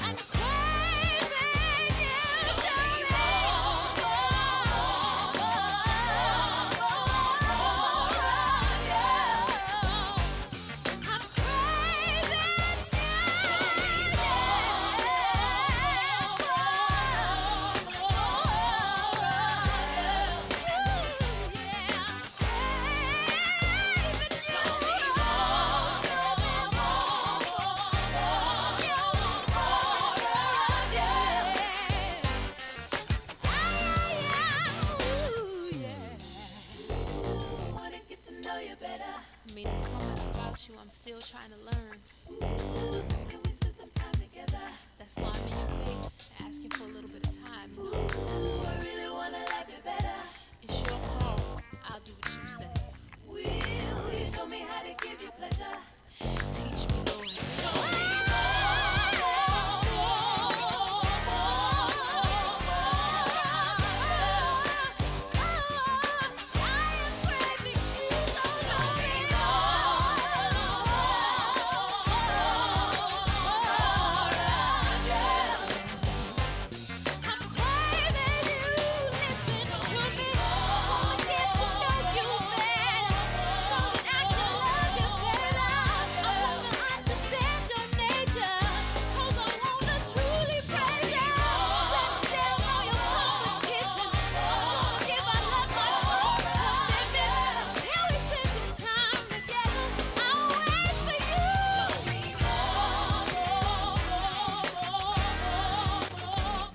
I'm craving you, show me I'm wanna get to know you better. I mean, there's so much about you I'm still trying to learn. So can we spend some time together? That's why I'm in your face, asking for a little bit of time. I really wanna love you better. It's your call. I'll do what you say. Will you show me how to give you pleasure? Teach me, Lord. Show me.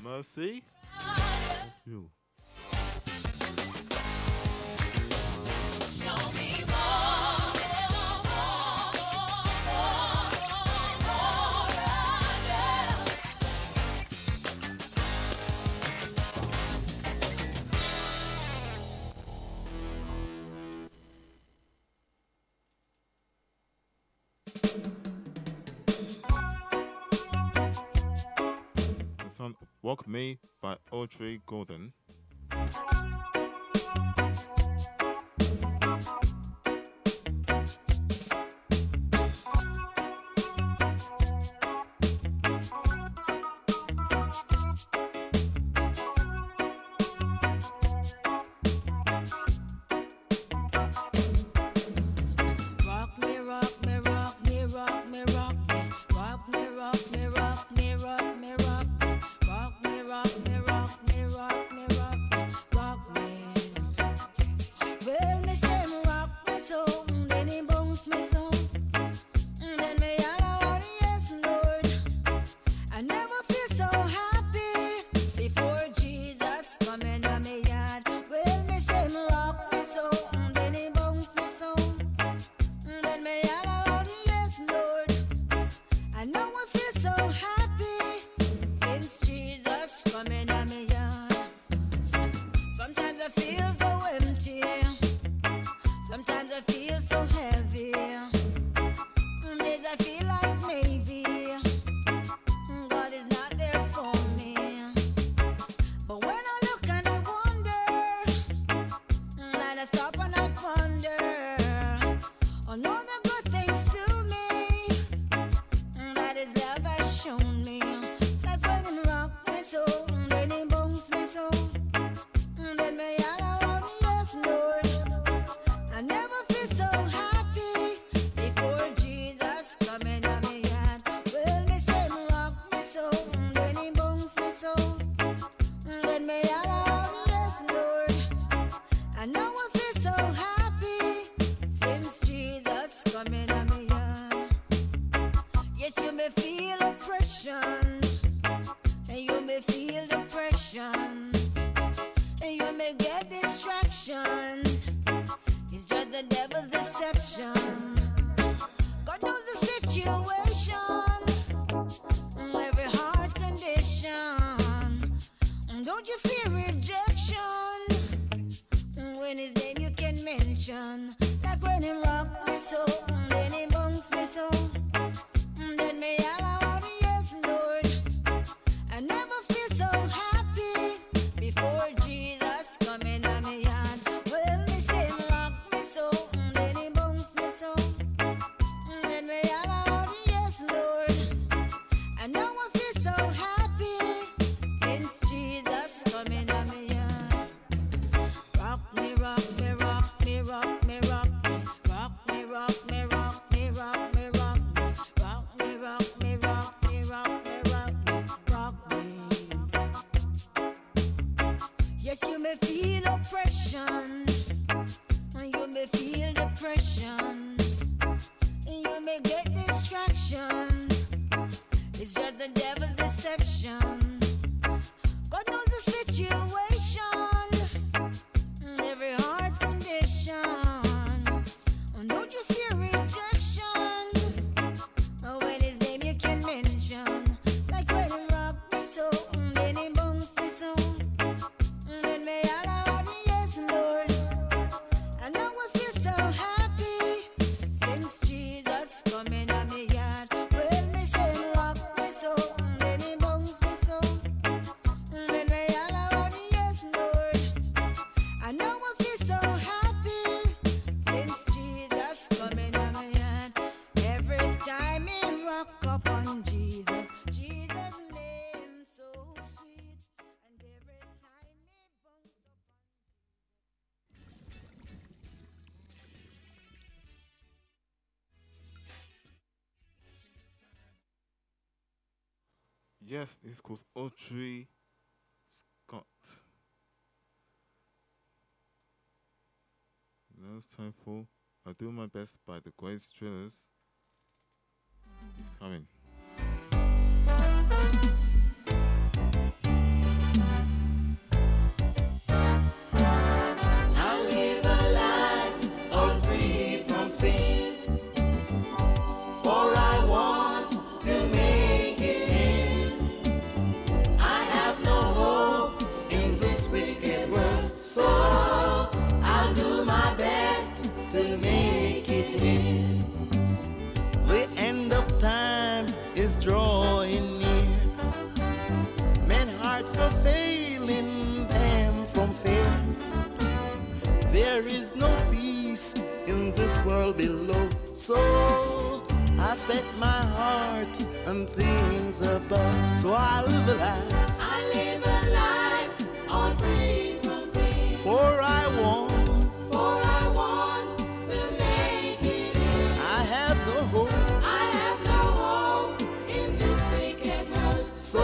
Mercy of You. The Sound of Walk Me by Audrey Gordon. Rock me, rock me, rock me, rock me, rock me. Rock me, rock me, rock me, rock me, rock me. Rock me, rock me, rock me, rock me, rock me. Rock me. may get distractions. It's just the devil's deception. God knows the situation, every heart's condition. Don't you fear rejection when his name you can mention? Like when he rock me so, then he bounce me so, then me allow the yes Lord. I never feel so happy before Jesus coming on me yard. Well, me say him rock me so, then he bounce me so, then me allow the yes Lord. I know I feel so happy since Jesus coming on me yard. Rock me, rock me, rock me, rock me, rock me, rock me, rock me, rock me, rock me, rock me, rock me, rock me, rock me, rock me, rock me, rock me. Yes, you may feel oppression, you may feel depression, you may get distraction. It's just the devil's deception. God knows the situation, every heart's condition. Don't you fear rejection when his name you can mention? Like when he rock me so, then he bounce me so, then me allow the yes Lord. I know I feel so happy since Jesus coming on me yard. Well, me say him rock me so, then he bounce me so, then me allow the yes Lord. I know I feel so happy since Jesus coming on me yard. Every time he rock up on Jesus, Jesus' name so sweet, and every time he bounce up on Yes, this goes Audrey Scott. Now it's time for I'll Do My Best by the Grace Drillers. It's coming. I live a life all free from sin, for I want to make it in. I have no hope in this wicked world, so I'll do my best to make it in. The end of time is drawing near. Men hearts are failing them from fear. There is no peace in this world below. So I set my heart on things above. So I live a life, I live a life all free from sin, for I want. to make it in. I have no hope, I have no hope in this wicked world, so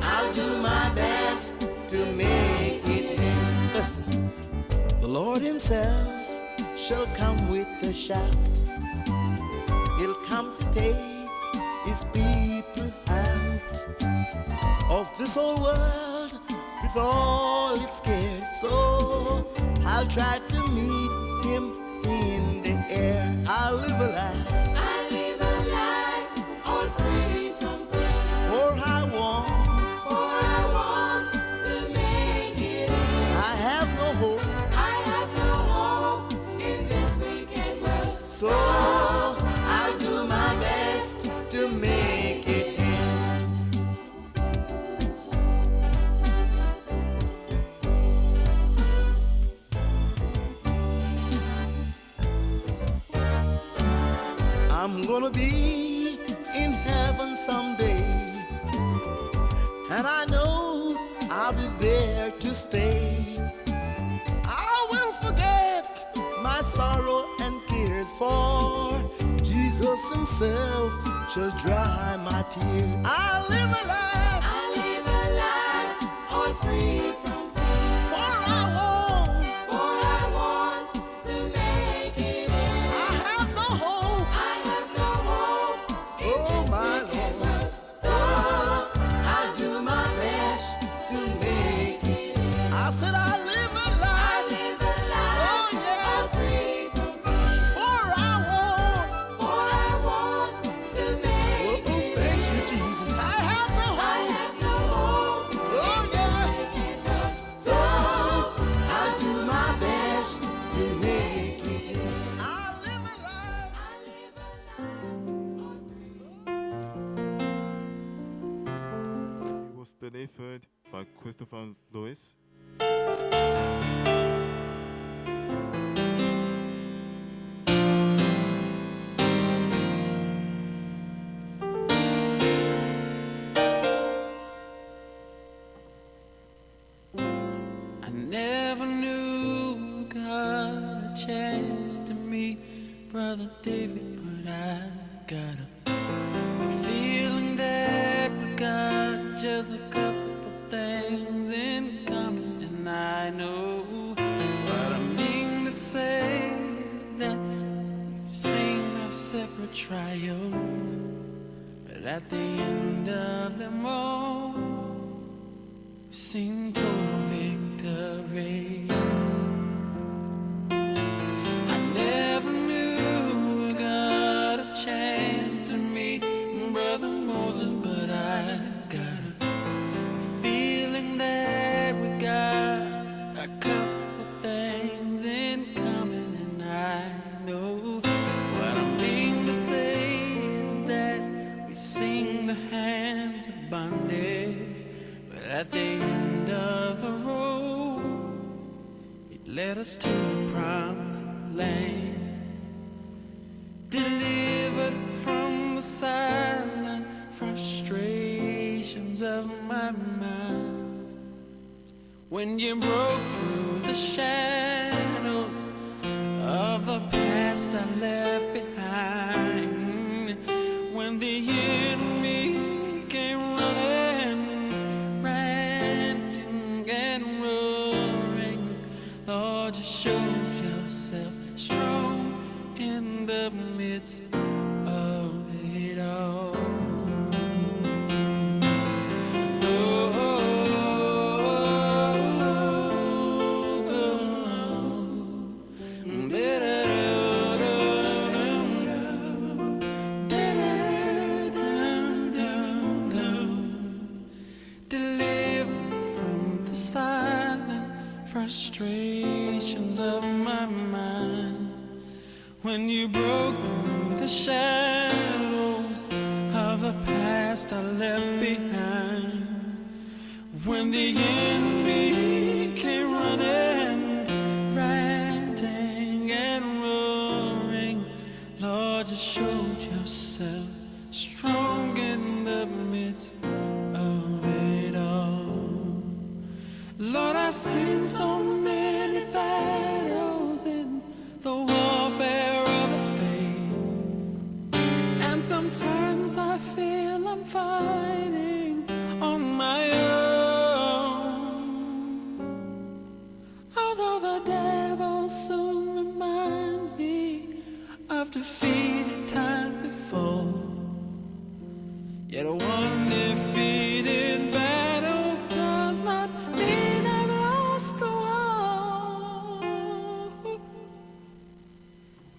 I'll do my best to make it in. Listen, the Lord Himself shall come with a shout. He'll come to take His people out of this old world with all its cares. So I'll try to meet Him in the air. I'll live a life, I live a life all free from sin, for I want to make it in. I have no hope, I have no hope in this wicked world, so I'll do my best to make it in. I'm gonna be in heaven someday, and I know I'll be there to stay. I will forget my sorrow and cares, for Jesus Himself shall dry my tears. I live a life, all free from sin, for I want to make it in. I have no hope, in oh this my wicked Lord. world, so I'll do my best to make it in. I said I by Christopher Lewis. I never knew God a chance to meet Brother David, but I got a feeling that we got just a couple of things in common. And I know what I mean to say is that we've seen our separate trials, but at the end of them all, we've seen total victory. I never knew I got a chance to meet Brother Moses, but I got a feeling that we got a couple of things in common. And I know what I mean to say is that we sing the hands of bondage, but at the end of the road, it led us to the promised land, delivered from the silent frustrations of my mind. When you broke through the shadows of the past I left behind, when the enemy came running, ranting and roaring, Lord, you showed yourself strong in the midst of it all. Frustrations of my mind, when you broke through the shadows of the past I left behind, when the enemy came running, ranting and roaring, Lord, you showed yourself strong in the midst of it all. Lord, I've seen so many battles in the warfare of the faith, and sometimes I feel I'm fighting on my own. Although the devil soon reminds me of defeated time before, yet one defeated battle does not mean I've lost the war.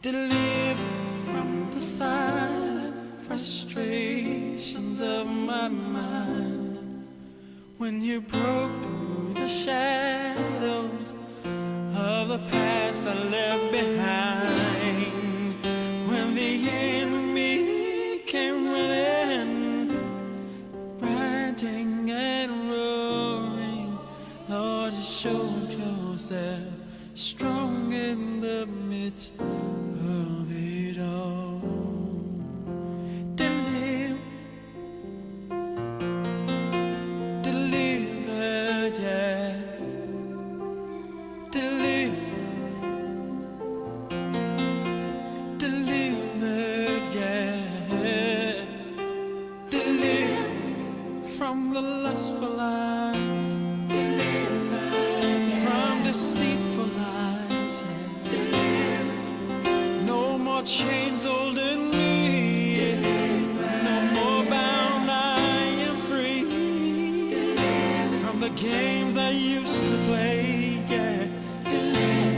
Delivered from the silent frustrations of my mind, when you broke through the shadows of the past I left behind, when the enemy came running, ranting and roaring, Lord, you showed yourself strong in the midst of it all. Delivered, yeah. Delivered, yeah. Delivered from the lustful eyes, from deceitful lies, yeah. No more chains holding me, no more bound, I am free. From the games I used to play, yeah.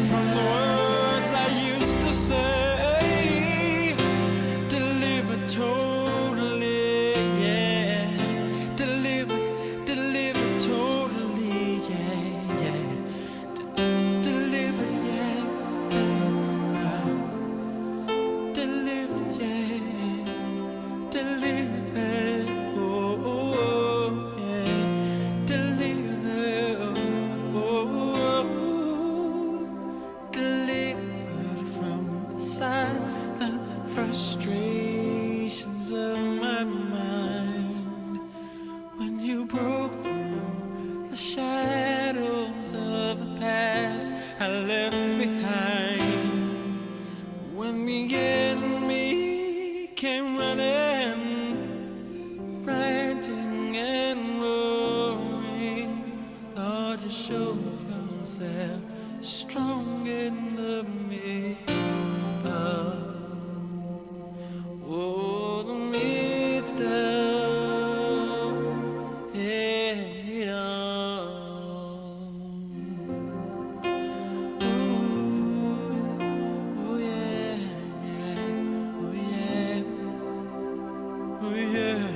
From the words I used to say, delivered totally, yeah. Delivered totally, yeah, yeah. Delivered, yeah. Delivered, yeah. Delivered, oh, oh, oh, yeah. Delivered. the shadows of the past I left behind. When the enemy came running, ranting and roaring, Lord, just show yourself strong in the midst of, oh, the midst of it all. Oh yeah, yeah, oh yeah, oh yeah.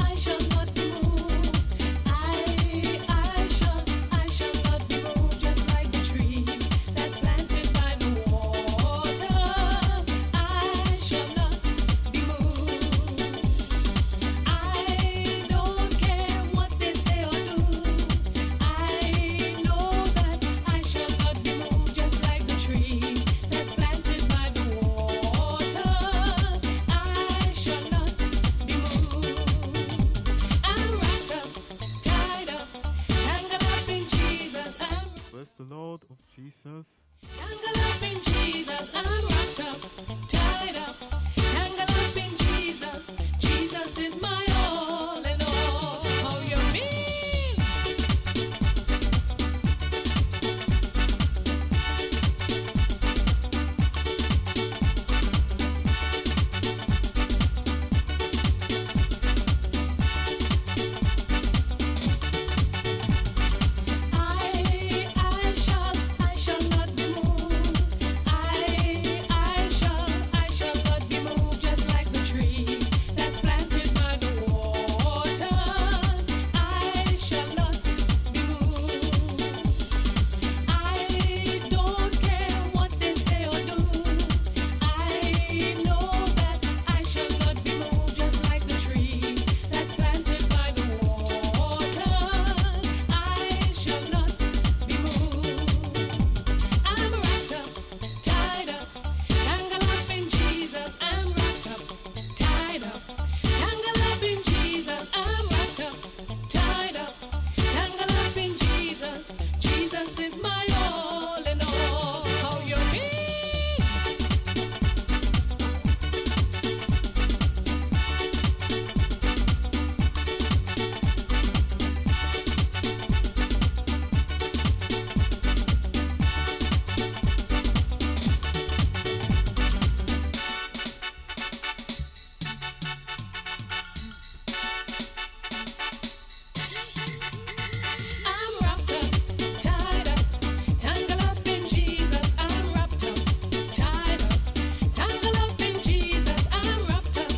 I shall not be moved. I shall not be moved, just like the trees that's planted by the waters. I shall not be moved. I don't care what they say or do. I know that I shall not be moved, just like the trees that's planted by the waters. I shall not be moved. I'm wrapped up, tied up, tangled up in Jesus. I'm Bless the Lord of Jesus. tangled up in Jesus. I'm wrapped up, tied up, tangled up in Jesus. Jesus is my all in all. Oh, you mean? I shall not be moved. I shall not be moved, just like the trees that's planted by the waters. I shall not be moved. I don't care what they say or do. I know that I shall not be moved, just like the trees that's planted by the waters. I shall not be moved. I'm wrapped up, tied up, tangled up in Jesus. I'm wrapped up, tied up, tangled up in Jesus. I'm wrapped up, tied up, tangled up in Jesus. Jesus is my all in all. How you mean? I'm wrapped up, tied up, tangled up in Jesus. I'm wrapped up, tied up, tangled up in Jesus. I'm wrapped up,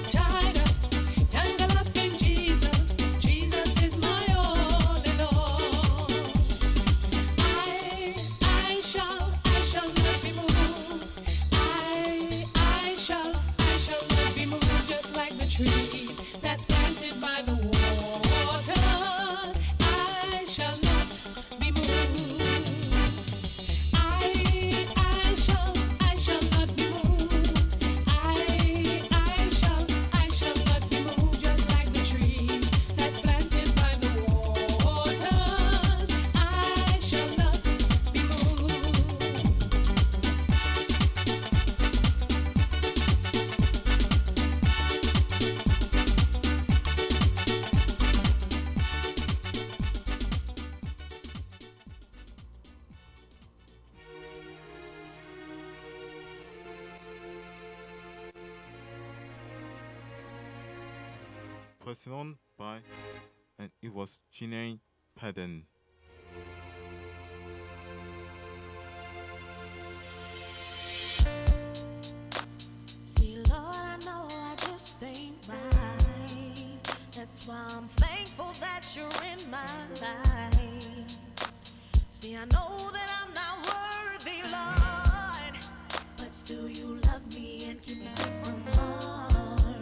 tied up, tangled up in Jesus. Jesus is my all in all. I shall not be moved. I shall not be moved, just like the trees that's planted by the waters. I shall not be moved. I shall not be moved. I shall not be moved, just like the trees that's planted by the waters. I shall not be moved. Pressing on by, and it was Sinead Padden. life. See, I know that I'm not worthy, Lord, but still you love me and keep me safe from harm.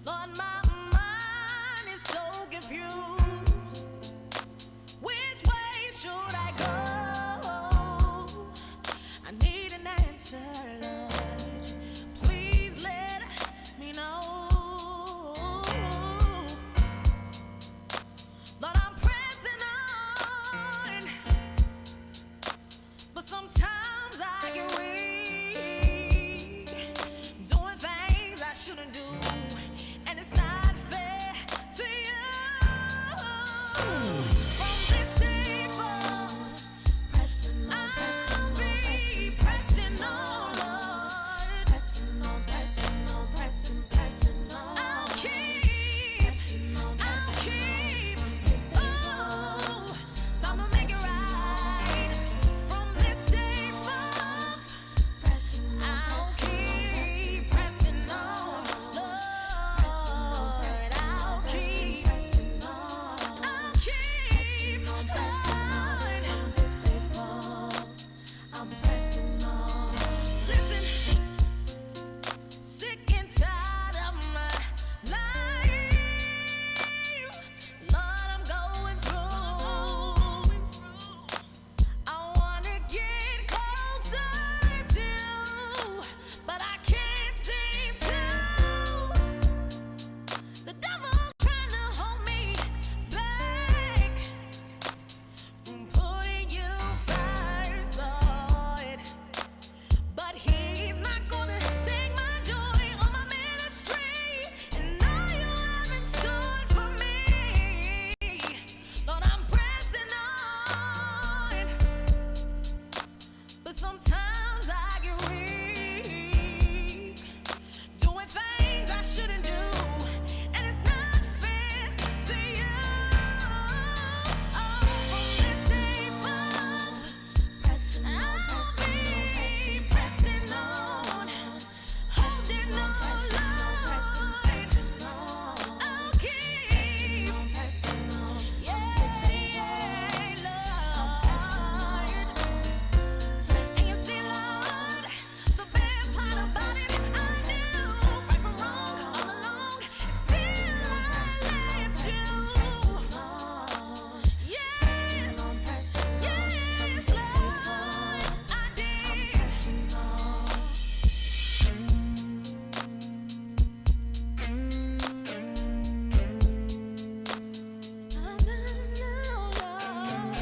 Lord, my mind is so confused. Which way should I go? I need an answer, Lord. Please let me know. Lord, I'm pressing on, but sometimes I get weak, doing things I shouldn't do, and it's not fair to you. From this day forth, pressing on, I'll be pressing on, Lord. Pressing on, pressing on, pressing on. I'll keep pressing on, oh, time to make it right. From this day forth, I'll keep pressing on, Lord. I'll keep pressing on, Lord. From this day forth, I'm pressing on. Listen, sick and tired of my life. Lord, I'm going through. I wanna get closer to you, but I can't seem to. The devil's trying to hold me back from putting you first, Lord. But he's not gonna take my joy or my ministry, and all you have in store for me. Lord, I'm pressing on, but sometimes I get weak, doing things I shouldn't do, and it's not fair to you. Oh, from this day forth, pressing on, pressing on, holding on, Lord. I'll keep pressing on, yeah, Lord. And you see, Lord, the bad part about it, I knew right from wrong all along. Still, I left you. Yes, Lord, I did. I'm down and out, Lord.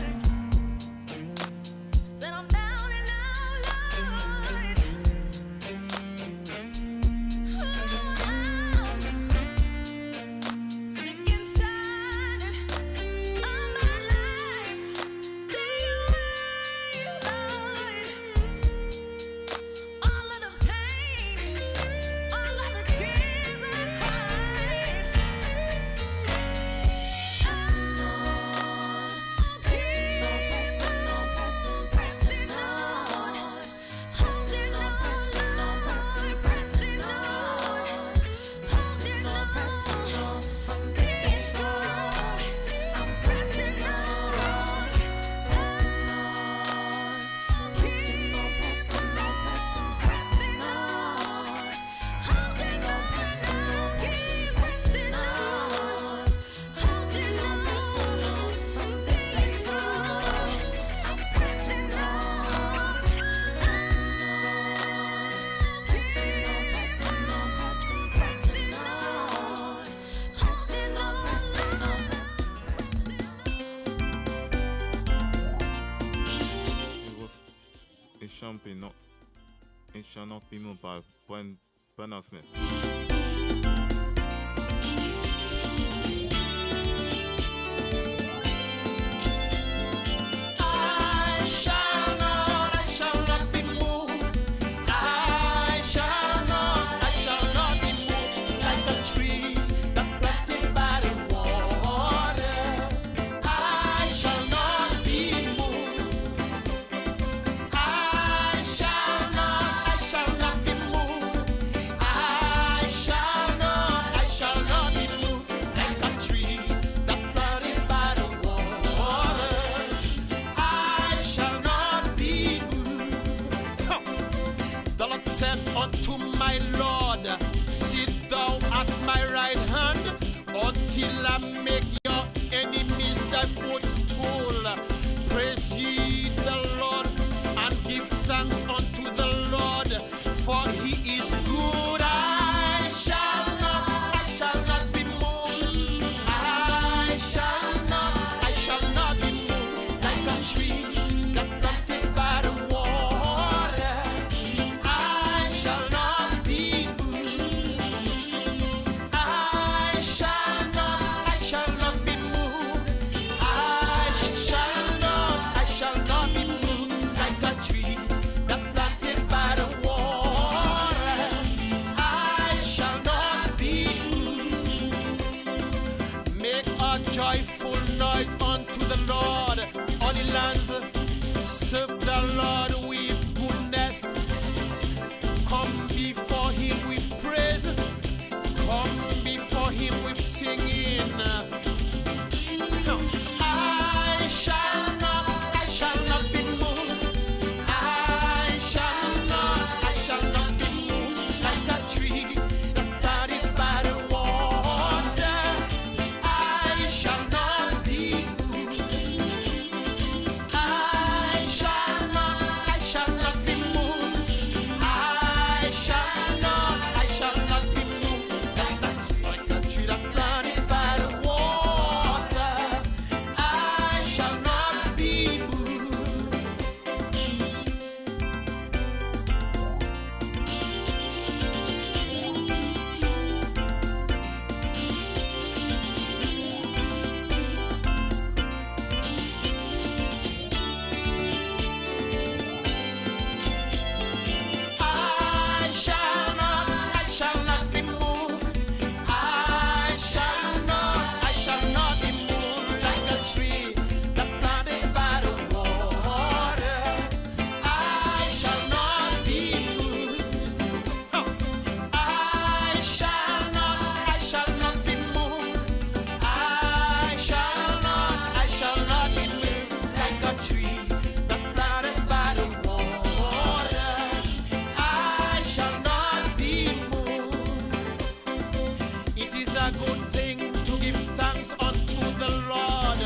Said I'm down and out, Lord. I'm sick and tired of my life. Do you Lord? All of the pain, all of the tears I cried. Pressing on, pressing on, holding on, Lord, pressing on, holding on, being strong. I'm pressing on, pressing on, pressing on, pressing on, pressing on, holding on, keep pressing on, holding on, from this day strong. I'm pressing on, pressing on, pressing on, pressing on, holding on, It shall not be moved by Bernard Smith. I shall not be moved. I shall not be moved like a tree that's planted by the water. I shall not be moved. I shall not be moved. I said unto my Lord, sit thou at my right hand until I make your enemies thy footstool. Praise ye the Lord and give thanks unto the Lord, for he is good. I shall not be moved. I shall not be moved like a tree that planted by the water. I shall not be moved. I shall not be moved. I shall not be moved like a tree that planted by the water. I shall not be moved. Make a joyful noise unto the Lord, all the lands. Serve the Lord with goodness. Come before him with praise. Come before him with singing. I shall not be moved. I shall not be moved like a tree that planted by the water. I shall not be moved. I shall not be moved. I shall not be moved like a tree that planted by the water. I shall not be moved. I shall not be moved. I shall not be moved like a tree that planted by the water. I shall not be moved. I shall not be moved. I shall not be moved like a tree that planted by the water. I shall not be moved. It is a good thing to give thanks unto the Lord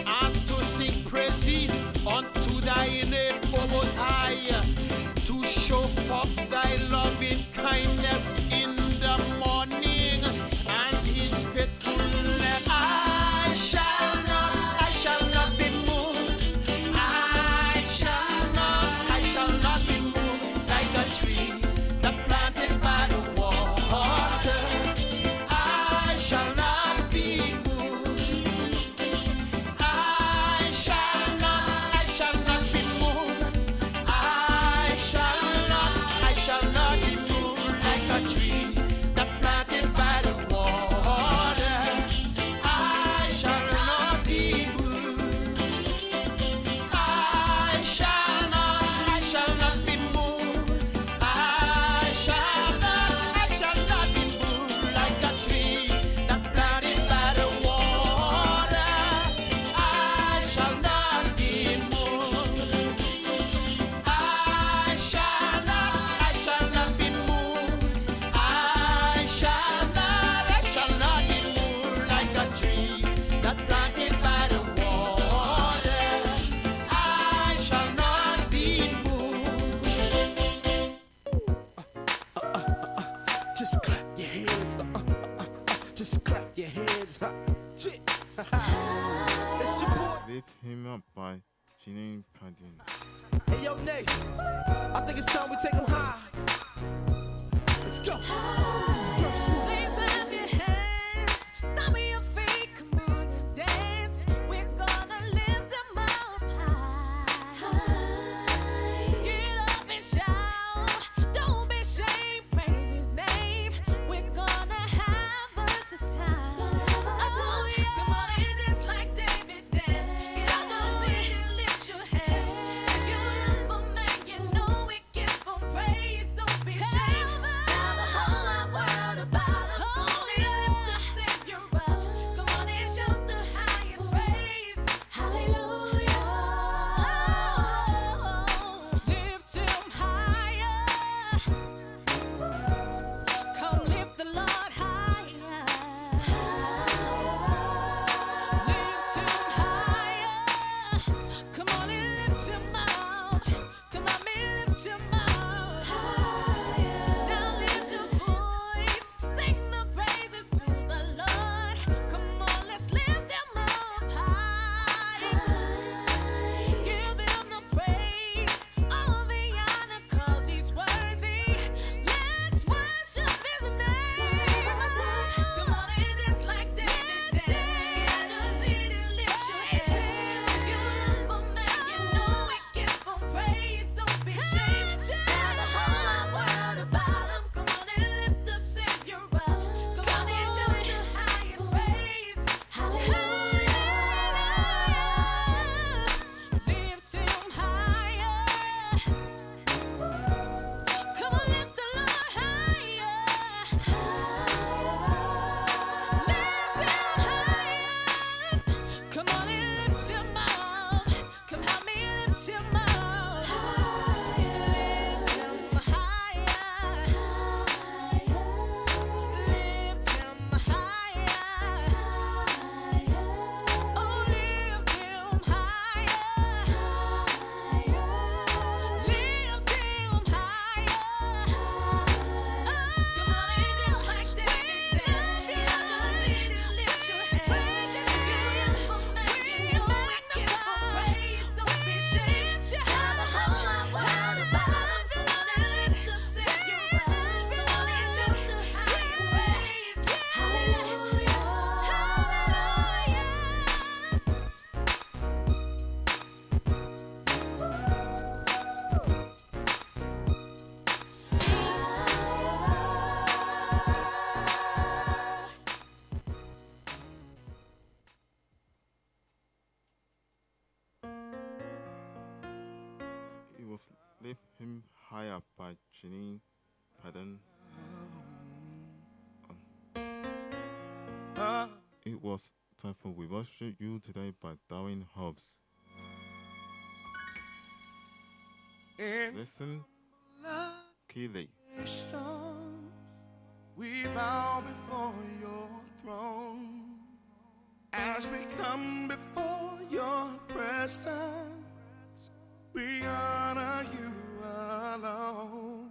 and to sing praises unto thy name, O Most High, to show forth thy loving kindness in the morning and his faithfulness. I shall not be moved. I shall not be moved like a tree that planted by the water. I shall not be moved. I shall not be moved. I shall not be moved like a tree that planted by the water. I shall not be moved. I shall not be moved. I shall not be moved like a tree that planted by the water. I shall not be moved. I shall not be moved. I shall not be moved like a tree that planted by the water. I shall not be moved. Just clap your hands. Just clap your hands. It's your boy. Lift Him Up by Janine Pradin. Hey, yo, Nate. I think it's time we take them high. Let's go. First one. Please clap your hands. Stomp your feet. Come on and dance. We're gonna lift them up high. Get up and shout. Don't be ashamed. Praise his name. We're gonna have us a time. Come on and dance like David dance. Get out your seat and lift your hands. him high up by Janine Patton. It was time for We Worship You Today by Darwin Hobbs. Listen, Keeley. We bow before your throne as we come before your presence. We honor you alone.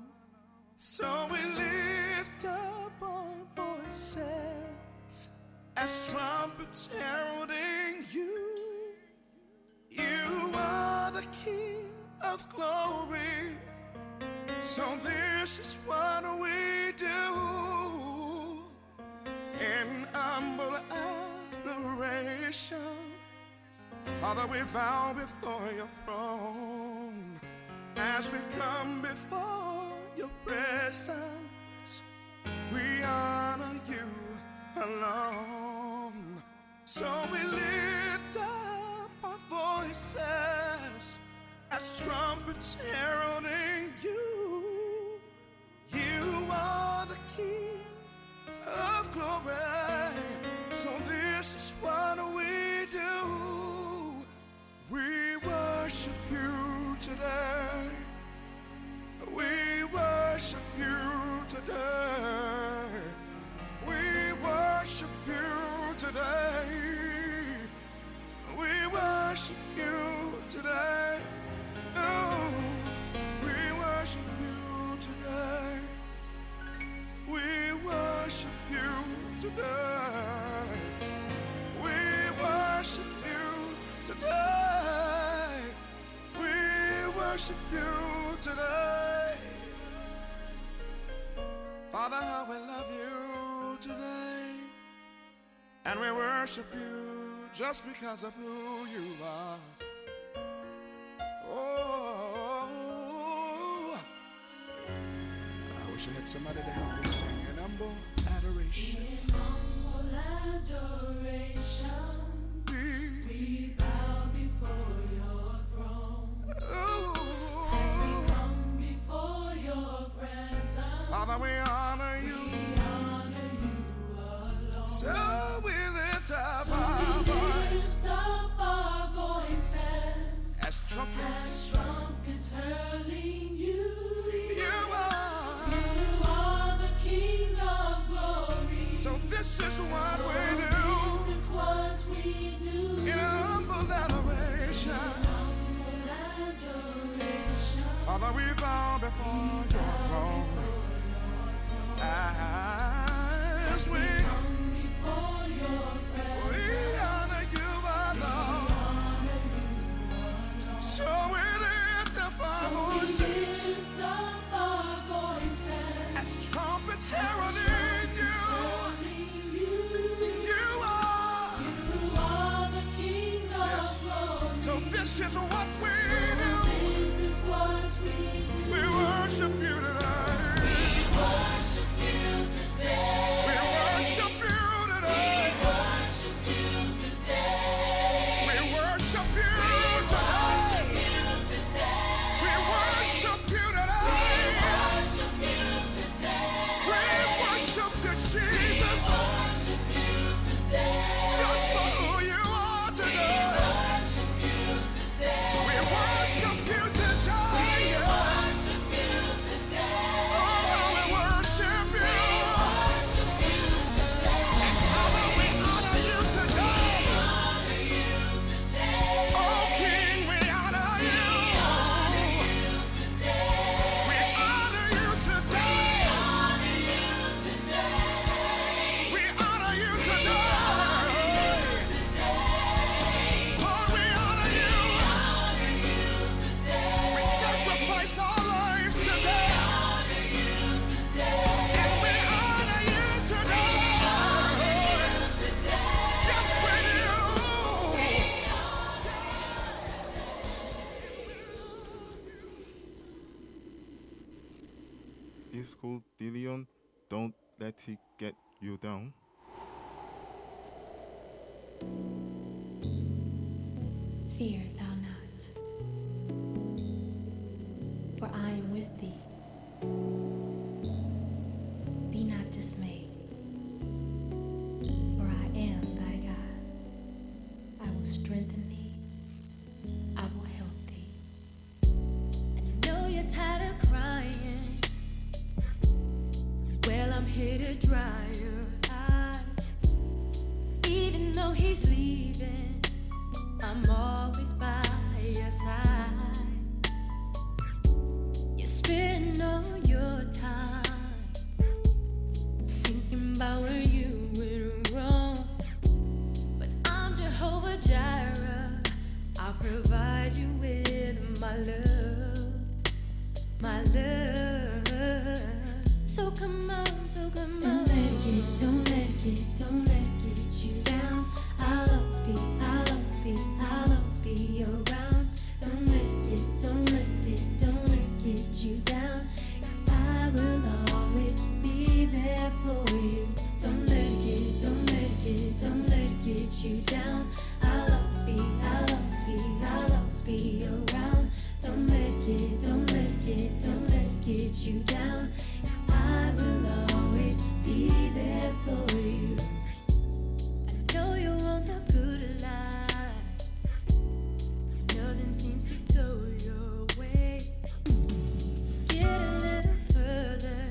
So we lift up our voices as trumpets heralding you. You are the King of glory. So this is what we do in humble adoration. Father, we bow before your throne as we come before your presence. We honor you alone. So we lift up our voices as trumpets heralding you. You are the King of glory. So this is what we do. We worship you today. We worship you today. We worship you today. We worship you today. Oh, we worship you today. We worship you today. We worship you today. We worship you today. Father, how we love you today. And we worship you just because of who you are. Oh, I wish I had somebody to help me sing in humble adoration. In humble adoration, we bow before your throne. As we come before your presence, Father, we honor you. Alone. So we lift up our voices as trumpets. Hurling you. You are the King of glory. So this is what we do. This is what we do. In humble adoration. Father, we bow before your throne. As we come before your presence, we honor you alone. So we lift up our voices as trumpets heralding you. You are the King of glory. So this is what we do. This is what we do. We worship you today. We worship you today. We worship you today. We worship you today. We worship you, Jesus. Just for who you are today. We worship you today. Disco Dillion, Don't Let It Get You Down. Fear thou not, for I am here to dry your eyes. Even though he's leaving, I'm always by your side. You spend all your time thinking about where you went wrong, but I'm Jehovah Jireh. I'll provide you with my love, my love. So come on, don't let it get you down. I'll always be around. Don't let it get you down. 'Cause I will always be there for you. Don't let it get you down. I'll always be around. Don't let it get you down. 'Cause I will always be there for you. I know you want the good life. Nothing seems to go your way. Get a little further.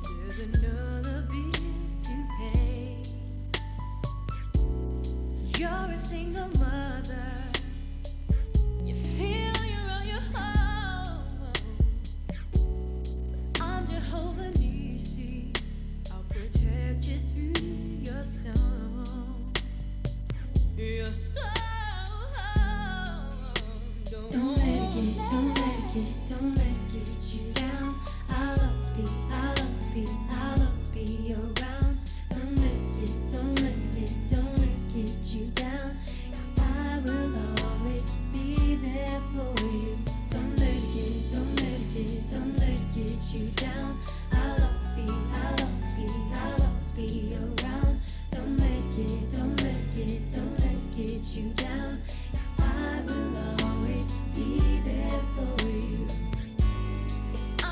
There's another bill to pay. You're a single mother. You feel you're on your own. I'm Jehovah Nissi. I'll protect you through your storm. Your storm. Don't let it get you down. I'll always be around. Don't let it get you down. 'Cause I will always be there for you. Don't let it get you down. I'll always be around. Don't let it get you down. 'Cause I will always be there for you. I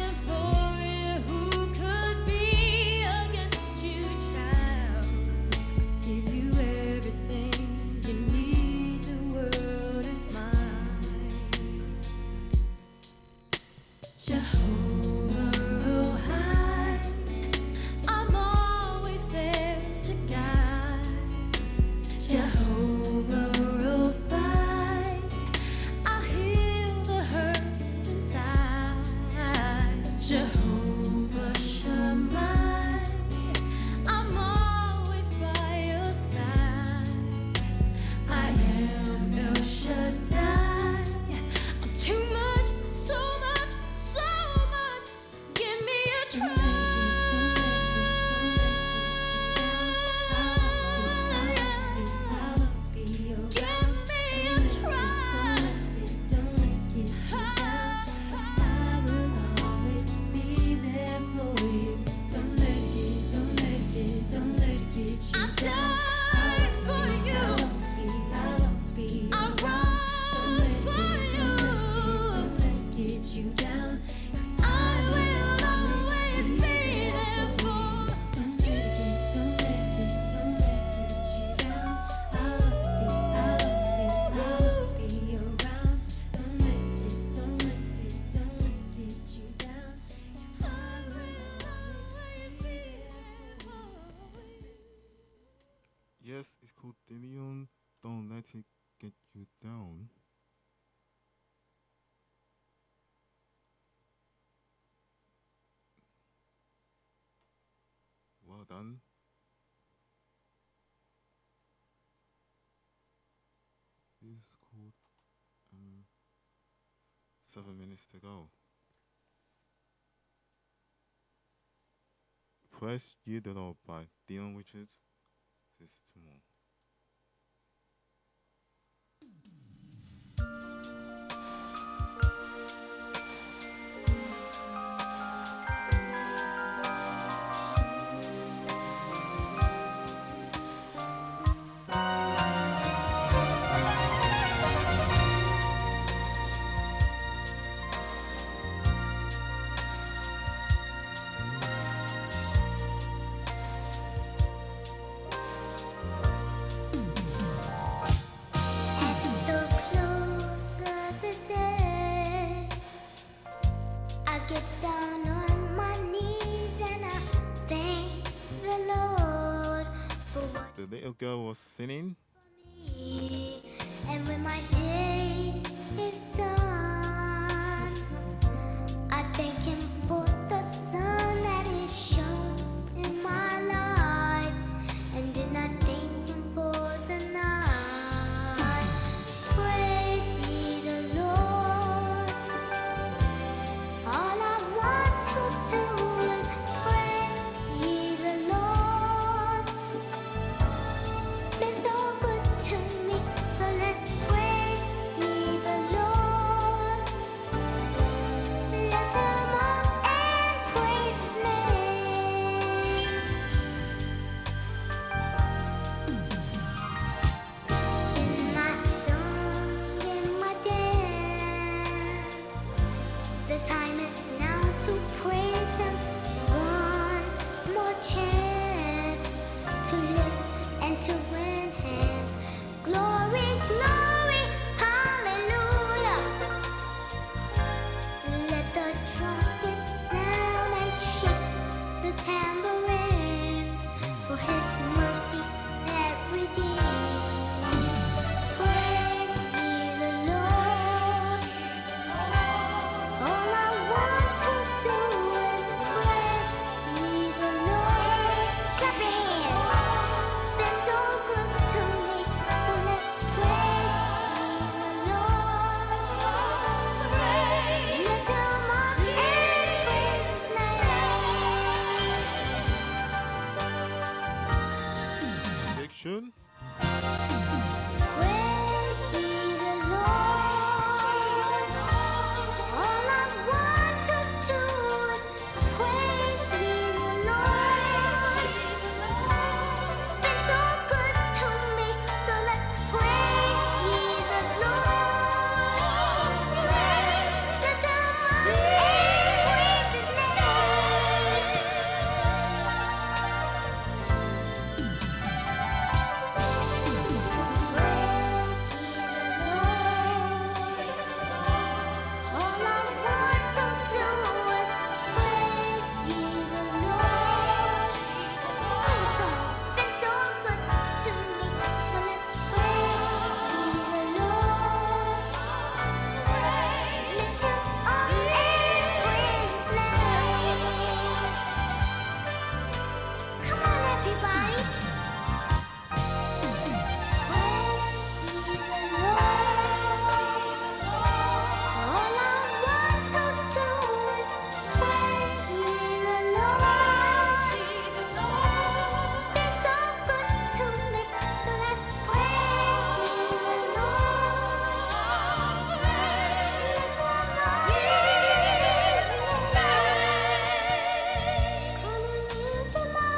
am for you. Who could be against you, child? Give you everything you need. The world is mine. Jehovah Rohi, I'm always there to guide. Jehovah Rohi, I heal the hurt inside. Jehovah Shammai, I'm always by your side. I am El Shaddai. I'm too much, so much, so much. Give me a try. Give me a try. I will always be there for you. Don't let it get you down. I die for you. I'll always be around. Don't let it get you down. 'Cause I will always be there for you. Don't let it get you down. I'll always be around. Don't let it get you down. 'Cause I will always be there for you. Yes, it's called Dillion. Don't let it get you down. Well done. This is called 7 minutes to go. Praise Ye the Lord by Dion Richards. This is two more. little girl was singing. And when my day is done, I thank Him for the sun that is shone in my life, and then I thank Him for the night. Praise ye the Lord. All I want to do is praise ye the Lord. Been so good to me, so let's praise ye the Lord. Lift Him up and praise His name. In my song, in my dance, the time is now to praise Him. One more chance to live and to enhance. Glory, glory, hallelujah. Let the trumpet sound and shake the tambourines, for His mercy that redeems. Praise ye the Lord. All I want to do is praise ye the Lord. Clap your hands. Been so good to me, so let's praise ye the Lord. Lift Him up and praise His name. Diction. Praise ye the Lord. All I want to do is praise ye the Lord. Been so good to me, so let's praise ye the Lord. Lift Him up and praise His All I want to do is praise ye the Lord. Sing a song. Been so good to me, so let's praise ye the Lord. Lift Him up and praise His name. Come on, everybody. Praise ye the Lord. All I want to do is praise ye the Lord. Been so good to me, so let's praise ye the Lord. Lift Him up, praise His name. Gonna lift Him up.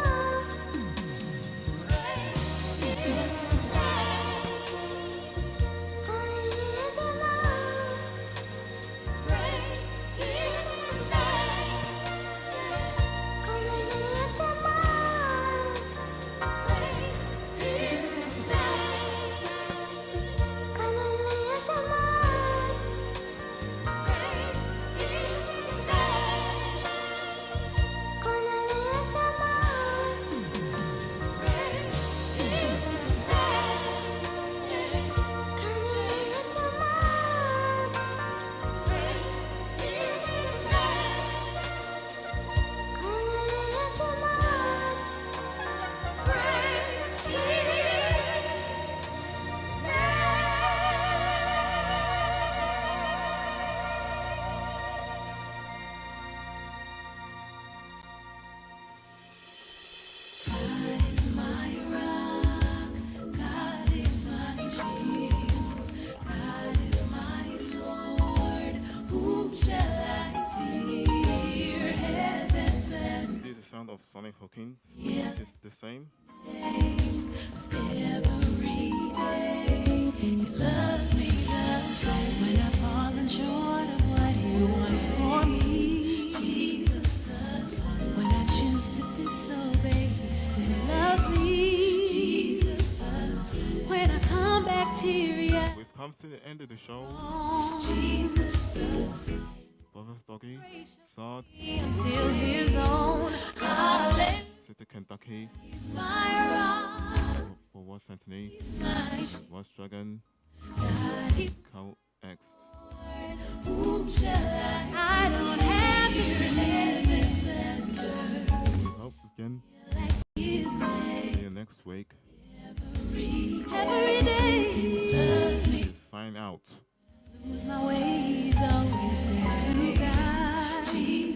This is the sound of Sonny Hawkins. This is the same. When I've fallen short of what He wants for me, Jesus does. When I choose to disobey, He still loves me, Jesus does. When I come back teary-eyed, We've come to the end of the show. Jesus does. Brother Doggy, Sard, I'm still His own. Hallelujah. City, Kentucky. He's my rock. For Santini, Watch Dragon, Cow X. I don't have to We hope again. See you next week. every day. He loves me. Sign out. Lose my way, he's always there to guide.